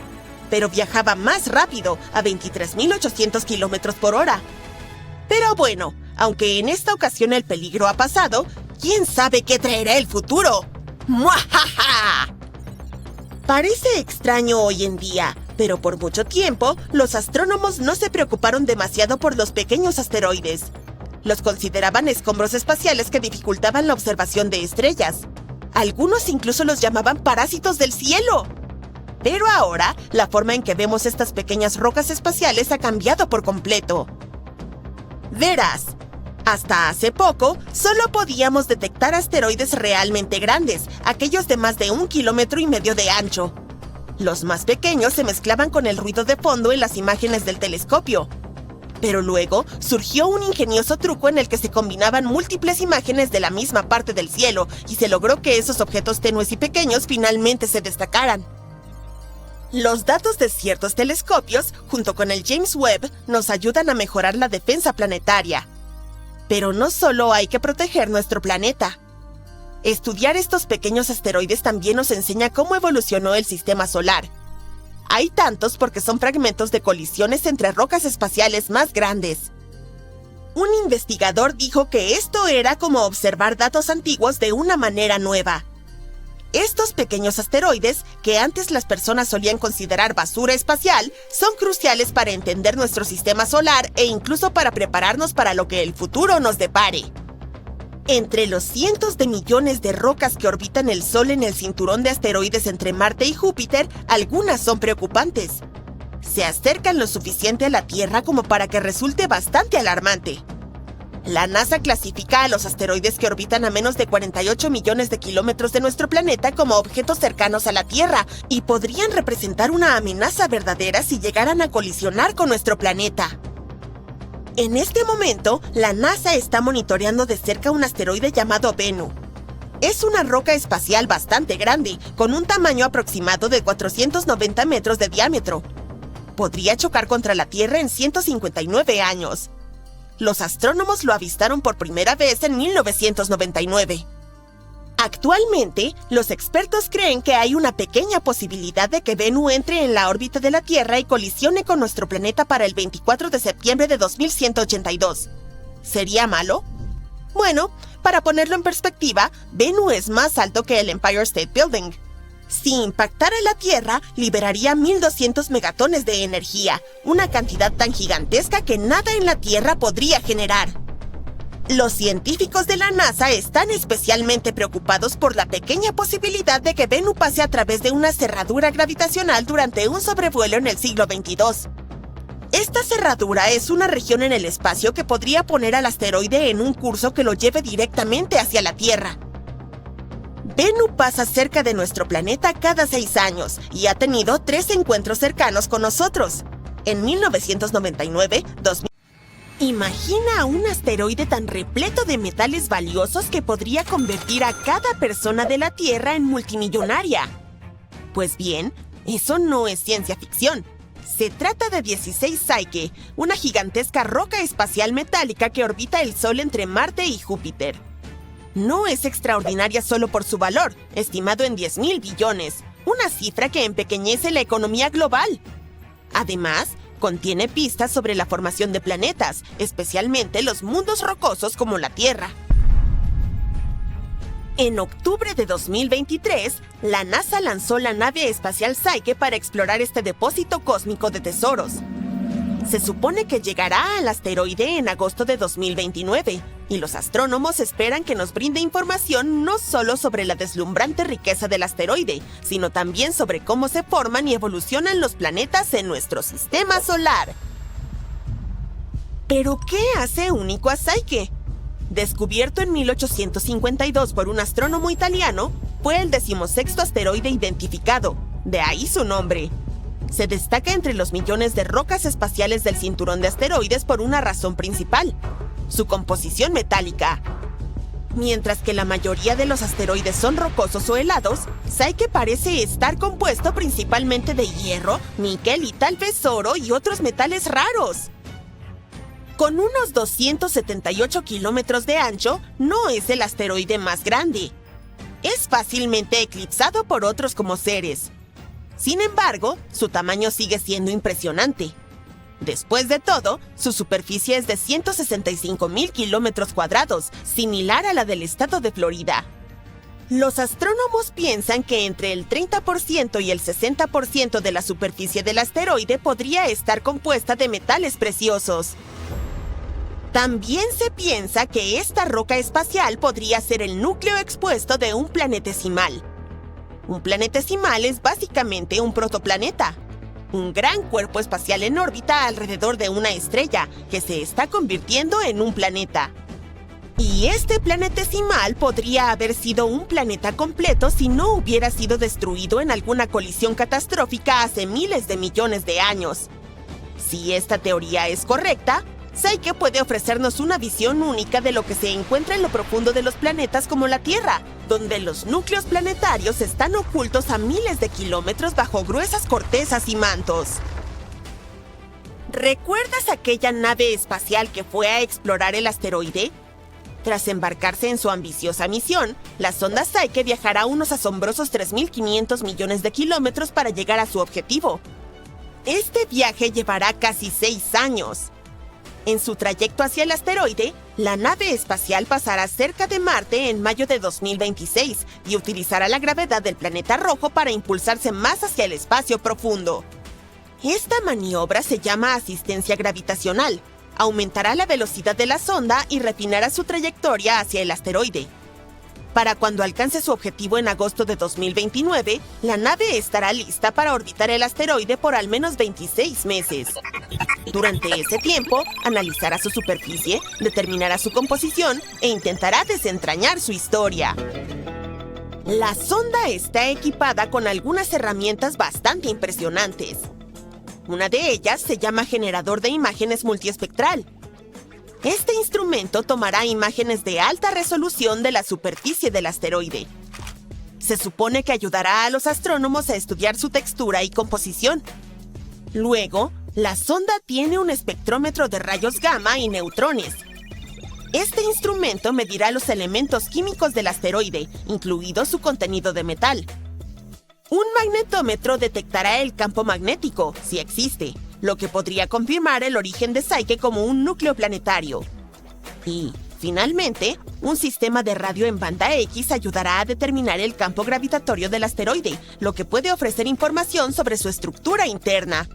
D: pero viajaba más rápido, a 23.800 kilómetros por hora. Pero bueno, aunque en esta ocasión el peligro ha pasado, ¿quién sabe qué traerá el futuro? ¡Muajaja! Parece extraño hoy en día, pero por mucho tiempo, los astrónomos no se preocuparon demasiado por los pequeños asteroides. Los consideraban escombros espaciales que dificultaban la observación de estrellas. Algunos incluso los llamaban parásitos del cielo. Pero ahora, la forma en que vemos estas pequeñas rocas espaciales ha cambiado por completo. Verás, hasta hace poco, solo podíamos detectar asteroides realmente grandes, aquellos de más de 1,5 kilómetros de ancho. Los más pequeños se mezclaban con el ruido de fondo en las imágenes del telescopio. Pero luego surgió un ingenioso truco en el que se combinaban múltiples imágenes de la misma parte del cielo y se logró que esos objetos tenues y pequeños finalmente se destacaran. Los datos de ciertos telescopios, junto con el James Webb, nos ayudan a mejorar la defensa planetaria. Pero no solo hay que proteger nuestro planeta. Estudiar estos pequeños asteroides también nos enseña cómo evolucionó el sistema solar. Hay tantos porque son fragmentos de colisiones entre rocas espaciales más grandes. Un investigador dijo que esto era como observar datos antiguos de una manera nueva. Estos pequeños asteroides, que antes las personas solían considerar basura espacial, son cruciales para entender nuestro sistema solar e incluso para prepararnos para lo que el futuro nos depare. Entre los cientos de millones de rocas que orbitan el Sol en el cinturón de asteroides entre Marte y Júpiter, algunas son preocupantes. Se acercan lo suficiente a la Tierra como para que resulte bastante alarmante. La NASA clasifica a los asteroides que orbitan a menos de 48 millones de kilómetros de nuestro planeta como objetos cercanos a la Tierra y podrían representar una amenaza verdadera si llegaran a colisionar con nuestro planeta. En este momento, la NASA está monitoreando de cerca un asteroide llamado Bennu. Es una roca espacial bastante grande, con un tamaño aproximado de 490 metros de diámetro. Podría chocar contra la Tierra en 159 años. Los astrónomos lo avistaron por primera vez en 1999. Actualmente, los expertos creen que hay una pequeña posibilidad de que Bennu entre en la órbita de la Tierra y colisione con nuestro planeta para el 24 de septiembre de 2182. ¿Sería malo? Bueno, para ponerlo en perspectiva, Bennu es más alto que el Empire State Building. Si impactara la Tierra, liberaría 1.200 megatones de energía, una cantidad tan gigantesca que nada en la Tierra podría generar. Los científicos de la NASA están especialmente preocupados por la pequeña posibilidad de que Bennu pase a través de una cerradura gravitacional durante un sobrevuelo en el siglo XXII. Esta cerradura es una región en el espacio que podría poner al asteroide en un curso que lo lleve directamente hacia la Tierra. Bennu pasa cerca de nuestro planeta cada 6 años y ha tenido 3 encuentros cercanos con nosotros. En 1999, 2000. Imagina a un asteroide tan repleto de metales valiosos que podría convertir a cada persona de la Tierra en multimillonaria. Pues bien, eso no es ciencia ficción. Se trata de 16 Psyche, una gigantesca roca espacial metálica que orbita el Sol entre Marte y Júpiter. No es extraordinaria solo por su valor, estimado en 10.000 billones, una cifra que empequeñece la economía global. Además, contiene pistas sobre la formación de planetas, especialmente los mundos rocosos como la Tierra. En octubre de 2023, la NASA lanzó la nave espacial Psyche para explorar este depósito cósmico de tesoros. Se supone que llegará al asteroide en agosto de 2029, y los astrónomos esperan que nos brinde información no solo sobre la deslumbrante riqueza del asteroide, sino también sobre cómo se forman y evolucionan los planetas en nuestro sistema solar. ¿Pero qué hace único a Psyche? Descubierto en 1852 por un astrónomo italiano, fue el 16º asteroide identificado, de ahí su nombre. Se destaca entre los millones de rocas espaciales del cinturón de asteroides por una razón principal: su composición metálica. Mientras que la mayoría de los asteroides son rocosos o helados, Psyche parece estar compuesto principalmente de hierro, níquel y tal vez oro y otros metales raros. Con unos 278 kilómetros de ancho, no es el asteroide más grande. Es fácilmente eclipsado por otros como Ceres. Sin embargo, su tamaño sigue siendo impresionante. Después de todo, su superficie es de 165,000 kilómetros cuadrados, similar a la del estado de Florida. Los astrónomos piensan que entre el 30% y el 60% de la superficie del asteroide podría estar compuesta de metales preciosos. También se piensa que esta roca espacial podría ser el núcleo expuesto de un planetesimal. Un planetesimal es básicamente un protoplaneta, un gran cuerpo espacial en órbita alrededor de una estrella que se está convirtiendo en un planeta. Y este planetesimal podría haber sido un planeta completo si no hubiera sido destruido en alguna colisión catastrófica hace miles de millones de años. Si esta teoría es correcta, Psyche puede ofrecernos una visión única de lo que se encuentra en lo profundo de los planetas como la Tierra, donde los núcleos planetarios están ocultos a miles de kilómetros bajo gruesas cortezas y mantos. ¿Recuerdas aquella nave espacial que fue a explorar el asteroide? Tras embarcarse en su ambiciosa misión, la sonda Psyche viajará unos asombrosos 3.500 millones de kilómetros para llegar a su objetivo. Este viaje llevará casi 6 años. En su trayecto hacia el asteroide, la nave espacial pasará cerca de Marte en mayo de 2026 y utilizará la gravedad del planeta rojo para impulsarse más hacia el espacio profundo. Esta maniobra se llama asistencia gravitacional. Aumentará la velocidad de la sonda y refinará su trayectoria hacia el asteroide. Para cuando alcance su objetivo en agosto de 2029, la nave estará lista para orbitar el asteroide por al menos 26 meses. Durante ese tiempo, analizará su superficie, determinará su composición e intentará desentrañar su historia. La sonda está equipada con algunas herramientas bastante impresionantes. Una de ellas se llama generador de imágenes multiespectral. Este instrumento tomará imágenes de alta resolución de la superficie del asteroide. Se supone que ayudará a los astrónomos a estudiar su textura y composición. Luego, la sonda tiene un espectrómetro de rayos gamma y neutrones. Este instrumento medirá los elementos químicos del asteroide, incluido su contenido de metal. Un magnetómetro detectará el campo magnético, si existe, lo que podría confirmar el origen de Psyche como un núcleo planetario. Y, finalmente, un sistema de radio en banda X ayudará a determinar el campo gravitatorio del asteroide, lo que puede ofrecer información sobre su estructura interna.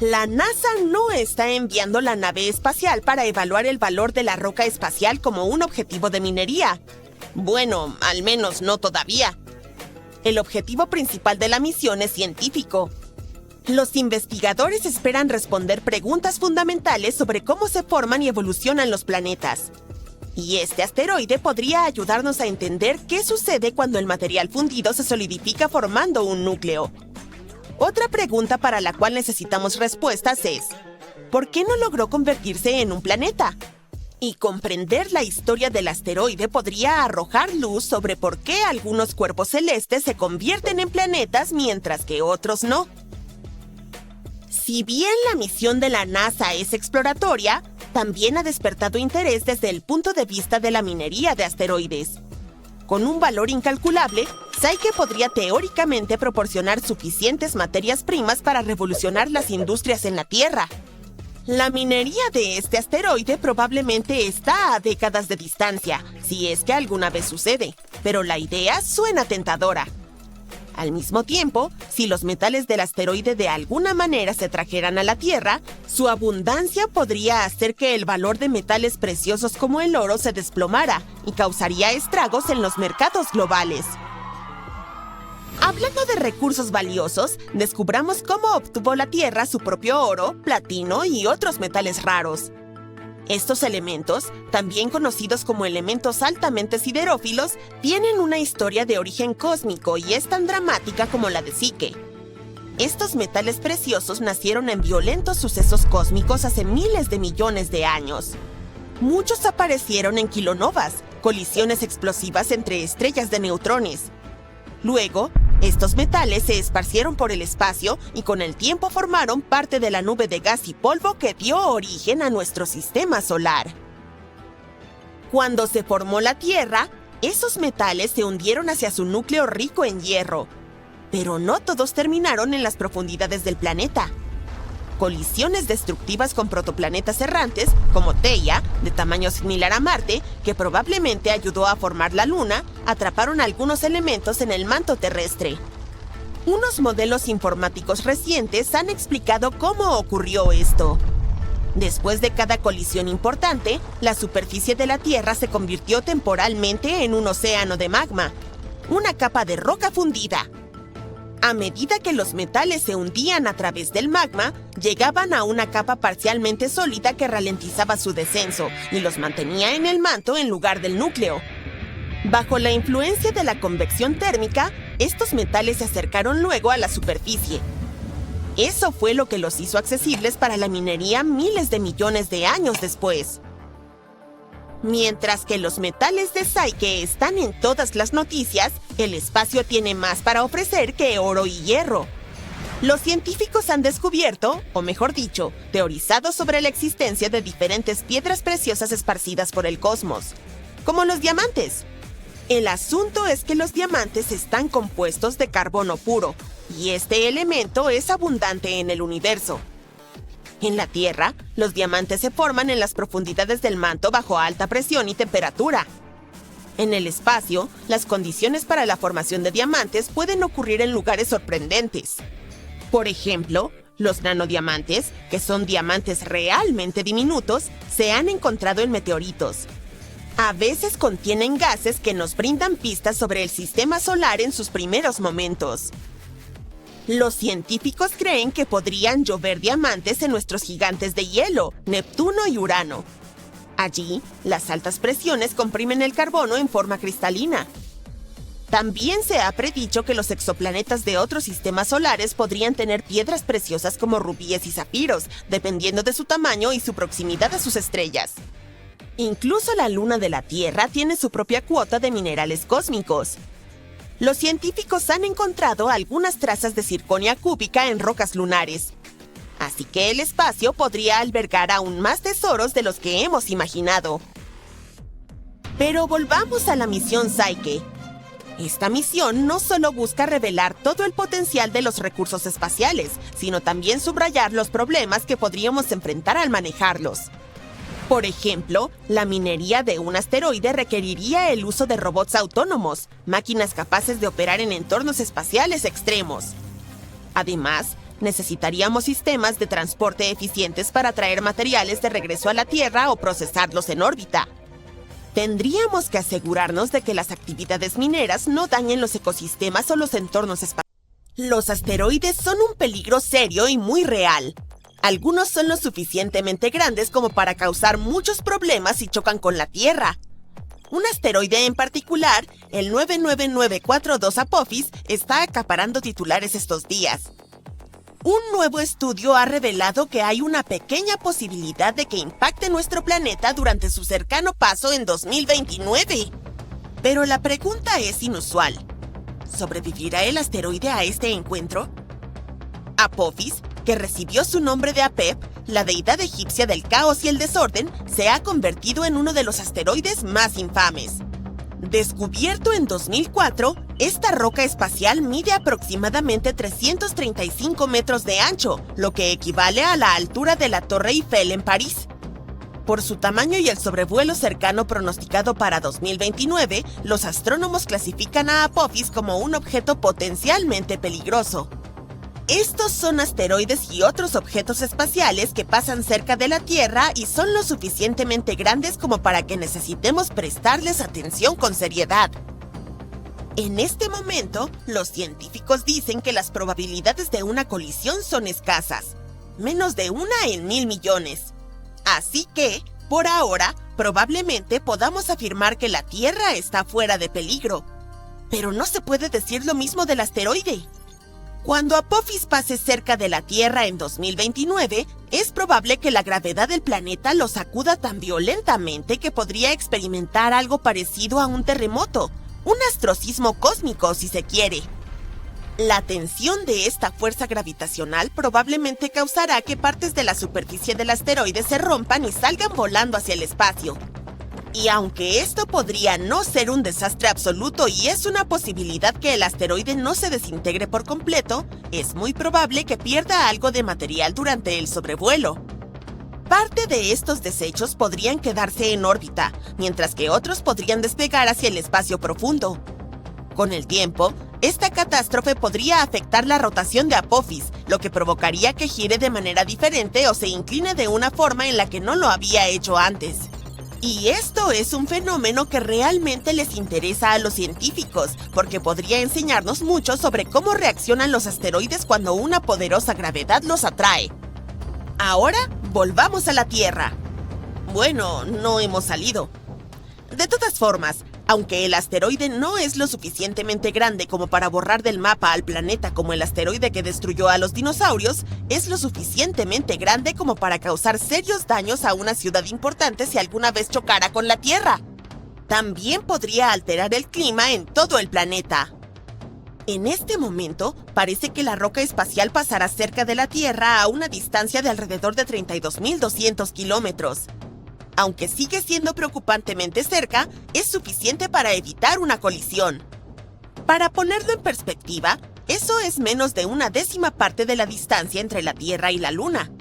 D: La NASA no está enviando la nave espacial para evaluar el valor de la roca espacial como un objetivo de minería. Bueno, al menos no todavía. El objetivo principal de la misión es científico. Los investigadores esperan responder preguntas fundamentales sobre cómo se forman y evolucionan los planetas. Y este asteroide podría ayudarnos a entender qué sucede cuando el material fundido se solidifica formando un núcleo. Otra pregunta para la cual necesitamos respuestas es: ¿por qué no logró convertirse en un planeta? Y comprender la historia del asteroide podría arrojar luz sobre por qué algunos cuerpos celestes se convierten en planetas mientras que otros no. Si bien la misión de la NASA es exploratoria, también ha despertado interés desde el punto de vista de la minería de asteroides. Con un valor incalculable, Psyche podría teóricamente proporcionar suficientes materias primas para revolucionar las industrias en la Tierra. La minería de este asteroide probablemente está a décadas de distancia, si es que alguna vez sucede. pero la idea suena tentadora. Al mismo tiempo, si los metales del asteroide de alguna manera se trajeran a la Tierra, su abundancia podría hacer que el valor de metales preciosos como el oro se desplomara y causaría estragos en los mercados globales. Hablando de recursos valiosos, descubramos cómo obtuvo la Tierra su propio oro, platino y otros metales raros. Estos elementos, también conocidos como elementos altamente siderófilos, tienen una historia de origen cósmico y es tan dramática como la de Psique. Estos metales preciosos nacieron en violentos sucesos cósmicos hace miles de millones de años. Muchos aparecieron en kilonovas, colisiones explosivas entre estrellas de neutrones. Luego, estos metales se esparcieron por el espacio y con el tiempo formaron parte de la nube de gas y polvo que dio origen a nuestro sistema solar. Cuando se formó la Tierra, esos metales se hundieron hacia su núcleo rico en hierro. Pero no todos terminaron en las profundidades del planeta. Colisiones destructivas con protoplanetas errantes, como Theia, de tamaño similar a Marte, que probablemente ayudó a formar la Luna, atraparon algunos elementos en el manto terrestre. Unos modelos informáticos recientes han explicado cómo ocurrió esto. Después de cada colisión importante, la superficie de la Tierra se convirtió temporalmente en un océano de magma, una capa de roca fundida. A medida que los metales se hundían a través del magma, llegaban a una capa parcialmente sólida que ralentizaba su descenso y los mantenía en el manto en lugar del núcleo. Bajo la influencia de la convección térmica, estos metales se acercaron luego a la superficie. Eso fue lo que los hizo accesibles para la minería miles de millones de años después. Mientras que los metales de Psique están en todas las noticias, el espacio tiene más para ofrecer que oro y hierro. Los científicos han descubierto, o mejor dicho, teorizado sobre la existencia de diferentes piedras preciosas esparcidas por el cosmos, como los diamantes. El asunto es que los diamantes están compuestos de carbono puro, y este elemento es abundante en el universo. En la Tierra, los diamantes se forman en las profundidades del manto bajo alta presión y temperatura. En el espacio, las condiciones para la formación de diamantes pueden ocurrir en lugares sorprendentes. Por ejemplo, los nanodiamantes, que son diamantes realmente diminutos, se han encontrado en meteoritos. A veces contienen gases que nos brindan pistas sobre el sistema solar en sus primeros momentos. Los científicos creen que podrían llover diamantes en nuestros gigantes de hielo, Neptuno y Urano. Allí, las altas presiones comprimen el carbono en forma cristalina. También se ha predicho que los exoplanetas de otros sistemas solares podrían tener piedras preciosas como rubíes y zafiros, dependiendo de su tamaño y su proximidad a sus estrellas. Incluso la luna de la Tierra tiene su propia cuota de minerales cósmicos. Los científicos han encontrado algunas trazas de circonia cúbica en rocas lunares. Así que el espacio podría albergar aún más tesoros de los que hemos imaginado. Pero volvamos a la misión Psique. Esta misión no solo busca revelar todo el potencial de los recursos espaciales, sino también subrayar los problemas que podríamos enfrentar al manejarlos. Por ejemplo, la minería de un asteroide requeriría el uso de robots autónomos, máquinas capaces de operar en entornos espaciales extremos. Además, necesitaríamos sistemas de transporte eficientes para traer materiales de regreso a la Tierra o procesarlos en órbita. Tendríamos que asegurarnos de que las actividades mineras no dañen los ecosistemas o los entornos espaciales. Los asteroides son un peligro serio y muy real. Algunos son lo suficientemente grandes como para causar muchos problemas si chocan con la Tierra. Un asteroide en particular, el 99942 Apophis, está acaparando titulares estos días. Un nuevo estudio ha revelado que hay una pequeña posibilidad de que impacte nuestro planeta durante su cercano paso en 2029. Pero la pregunta es inusual. ¿Sobrevivirá el asteroide a este encuentro? Apophis, que recibió su nombre de Apep, la deidad egipcia del caos y el desorden, se ha convertido en uno de los asteroides más infames. Descubierto en 2004, esta roca espacial mide aproximadamente 335 metros de ancho, lo que equivale a la altura de la Torre Eiffel en París. Por su tamaño y el sobrevuelo cercano pronosticado para 2029, los astrónomos clasifican a Apophis como un objeto potencialmente peligroso. Estos son asteroides y otros objetos espaciales que pasan cerca de la Tierra y son lo suficientemente grandes como para que necesitemos prestarles atención con seriedad. En este momento, los científicos dicen que las probabilidades de una colisión son escasas, menos de 1 en 1000 millones. Así que, por ahora, probablemente podamos afirmar que la Tierra está fuera de peligro. Pero no se puede decir lo mismo del asteroide. Cuando Apophis pase cerca de la Tierra en 2029, es probable que la gravedad del planeta lo sacuda tan violentamente que podría experimentar algo parecido a un terremoto, un astrosismo cósmico si se quiere. La tensión de esta fuerza gravitacional probablemente causará que partes de la superficie del asteroide se rompan y salgan volando hacia el espacio. Y aunque esto podría no ser un desastre absoluto y es una posibilidad que el asteroide no se desintegre por completo, es muy probable que pierda algo de material durante el sobrevuelo. Parte de estos desechos podrían quedarse en órbita, mientras que otros podrían despegar hacia el espacio profundo. Con el tiempo, esta catástrofe podría afectar la rotación de Apophis, lo que provocaría que gire de manera diferente o se incline de una forma en la que no lo había hecho antes. Y esto es un fenómeno que realmente les interesa a los científicos, porque podría enseñarnos mucho sobre cómo reaccionan los asteroides cuando una poderosa gravedad los atrae. Ahora, volvamos a la Tierra. Bueno, no hemos salido. De todas formas, aunque el asteroide no es lo suficientemente grande como para borrar del mapa al planeta como el asteroide que destruyó a los dinosaurios, es lo suficientemente grande como para causar serios daños a una ciudad importante si alguna vez chocara con la Tierra. También podría alterar el clima en todo el planeta. En este momento, parece que la roca espacial pasará cerca de la Tierra a una distancia de alrededor de 32.200 kilómetros. Aunque sigue siendo preocupantemente cerca, es suficiente para evitar una colisión. Para ponerlo en perspectiva, eso es menos de 1/10 parte de la distancia entre la Tierra y la Luna.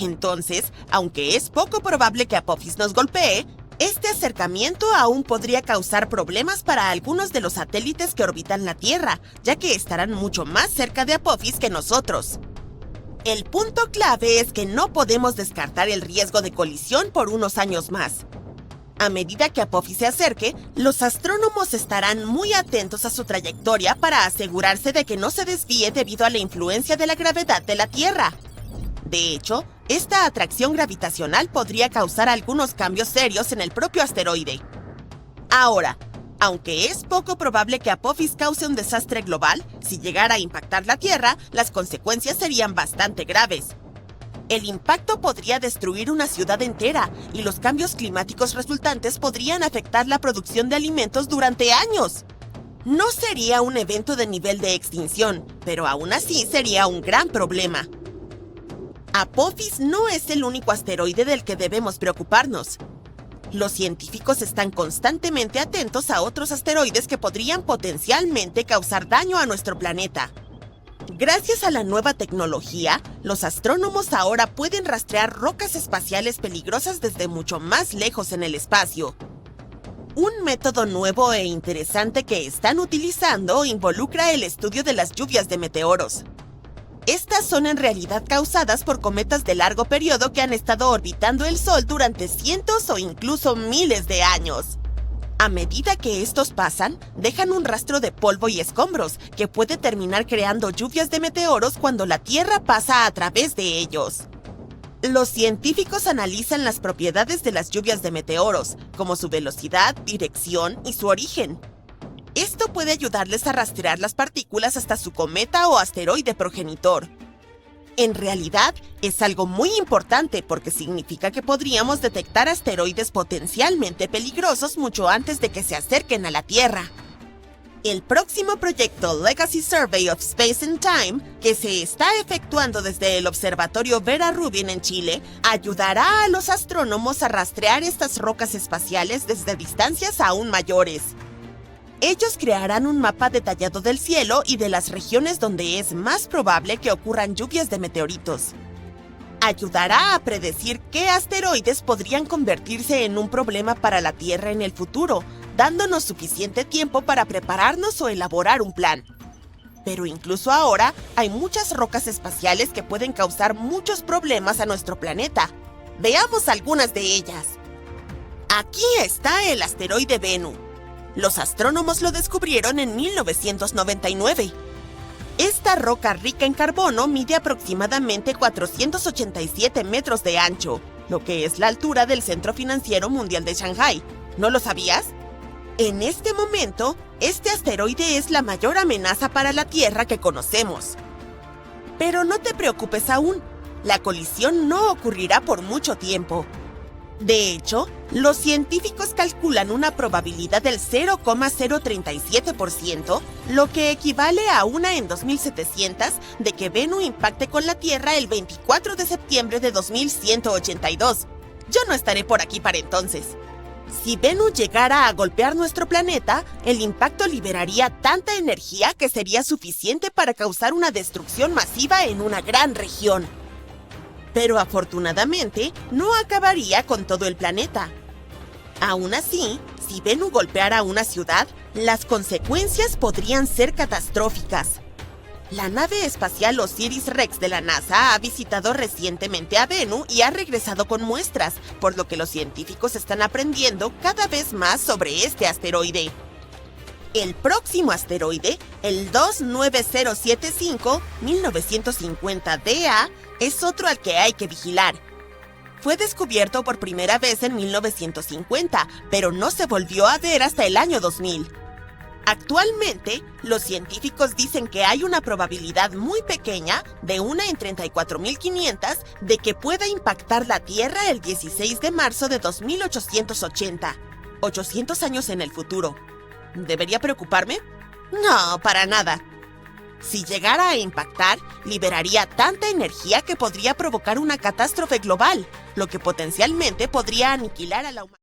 D: Entonces, aunque es poco probable que Apophis nos golpee, este acercamiento aún podría causar problemas para algunos de los satélites que orbitan la Tierra, ya que estarán mucho más cerca de Apophis que nosotros. El punto clave es que no podemos descartar el riesgo de colisión por unos años más. A medida que Apophis se acerque, los astrónomos estarán muy atentos a su trayectoria para asegurarse de que no se desvíe debido a la influencia de la gravedad de la Tierra. De hecho, esta atracción gravitacional podría causar algunos cambios serios en el propio asteroide. Ahora, aunque es poco probable que Apophis cause un desastre global, si llegara a impactar la Tierra, las consecuencias serían bastante graves. El impacto podría destruir una ciudad entera y los cambios climáticos resultantes podrían afectar la producción de alimentos durante años. No sería un evento de nivel de extinción, pero aún así sería un gran problema. Apophis no es el único asteroide del que debemos preocuparnos. Los científicos están constantemente atentos a otros asteroides que podrían potencialmente causar daño a nuestro planeta. Gracias a la nueva tecnología, los astrónomos ahora pueden rastrear rocas espaciales peligrosas desde mucho más lejos en el espacio. Un método nuevo e interesante que están utilizando involucra el estudio de las lluvias de meteoros. Estas son en realidad causadas por cometas de largo periodo que han estado orbitando el Sol durante cientos o incluso miles de años. A medida que estos pasan, dejan un rastro de polvo y escombros que puede terminar creando lluvias de meteoros cuando la Tierra pasa a través de ellos. Los científicos analizan las propiedades de las lluvias de meteoros, como su velocidad, dirección y su origen. Esto puede ayudarles a rastrear las partículas hasta su cometa o asteroide progenitor. En realidad, es algo muy importante porque significa que podríamos detectar asteroides potencialmente peligrosos mucho antes de que se acerquen a la Tierra. El próximo proyecto Legacy Survey of Space and Time, que se está efectuando desde el Observatorio Vera Rubin en Chile, ayudará a los astrónomos a rastrear estas rocas espaciales desde distancias aún mayores. Ellos crearán un mapa detallado del cielo y de las regiones donde es más probable que ocurran lluvias de meteoritos. ayudará a predecir qué asteroides podrían convertirse en un problema para la Tierra en el futuro, dándonos suficiente tiempo para prepararnos o elaborar un plan. Pero incluso ahora hay muchas rocas espaciales que pueden causar muchos problemas a nuestro planeta. Veamos algunas de ellas. Aquí está el asteroide Bennu. Los astrónomos lo descubrieron en 1999. Esta roca rica en carbono mide aproximadamente 487 metros de ancho, lo que es la altura del Centro Financiero Mundial de Shanghái. ¿No lo sabías? En este momento, este asteroide es la mayor amenaza para la Tierra que conocemos. Pero no te preocupes aún, la colisión no ocurrirá por mucho tiempo. De hecho, los científicos calculan una probabilidad del 0,037%, lo que equivale a una en 2700 de que Bennu impacte con la Tierra el 24 de septiembre de 2182. Yo no estaré por aquí para entonces. Si Bennu llegara a golpear nuestro planeta, el impacto liberaría tanta energía que sería suficiente para causar una destrucción masiva en una gran región. Pero afortunadamente, no acabaría con todo el planeta. Aún así, si Bennu golpeara una ciudad, las consecuencias podrían ser catastróficas. La nave espacial Osiris-Rex de la NASA ha visitado recientemente a Bennu y ha regresado con muestras, por lo que los científicos están aprendiendo cada vez más sobre este asteroide. El próximo asteroide, el 29075-1950 DA, es otro al que hay que vigilar. Fue descubierto por primera vez en 1950, pero no se volvió a ver hasta el año 2000. Actualmente, los científicos dicen que hay una probabilidad muy pequeña, de 1 en 34.500, de que pueda impactar la Tierra el 16 de marzo de 2880, 800 años en el futuro. ¿Debería preocuparme? No, para nada. Si llegara a impactar, liberaría tanta energía que podría provocar una catástrofe global, lo que potencialmente podría aniquilar a la humanidad.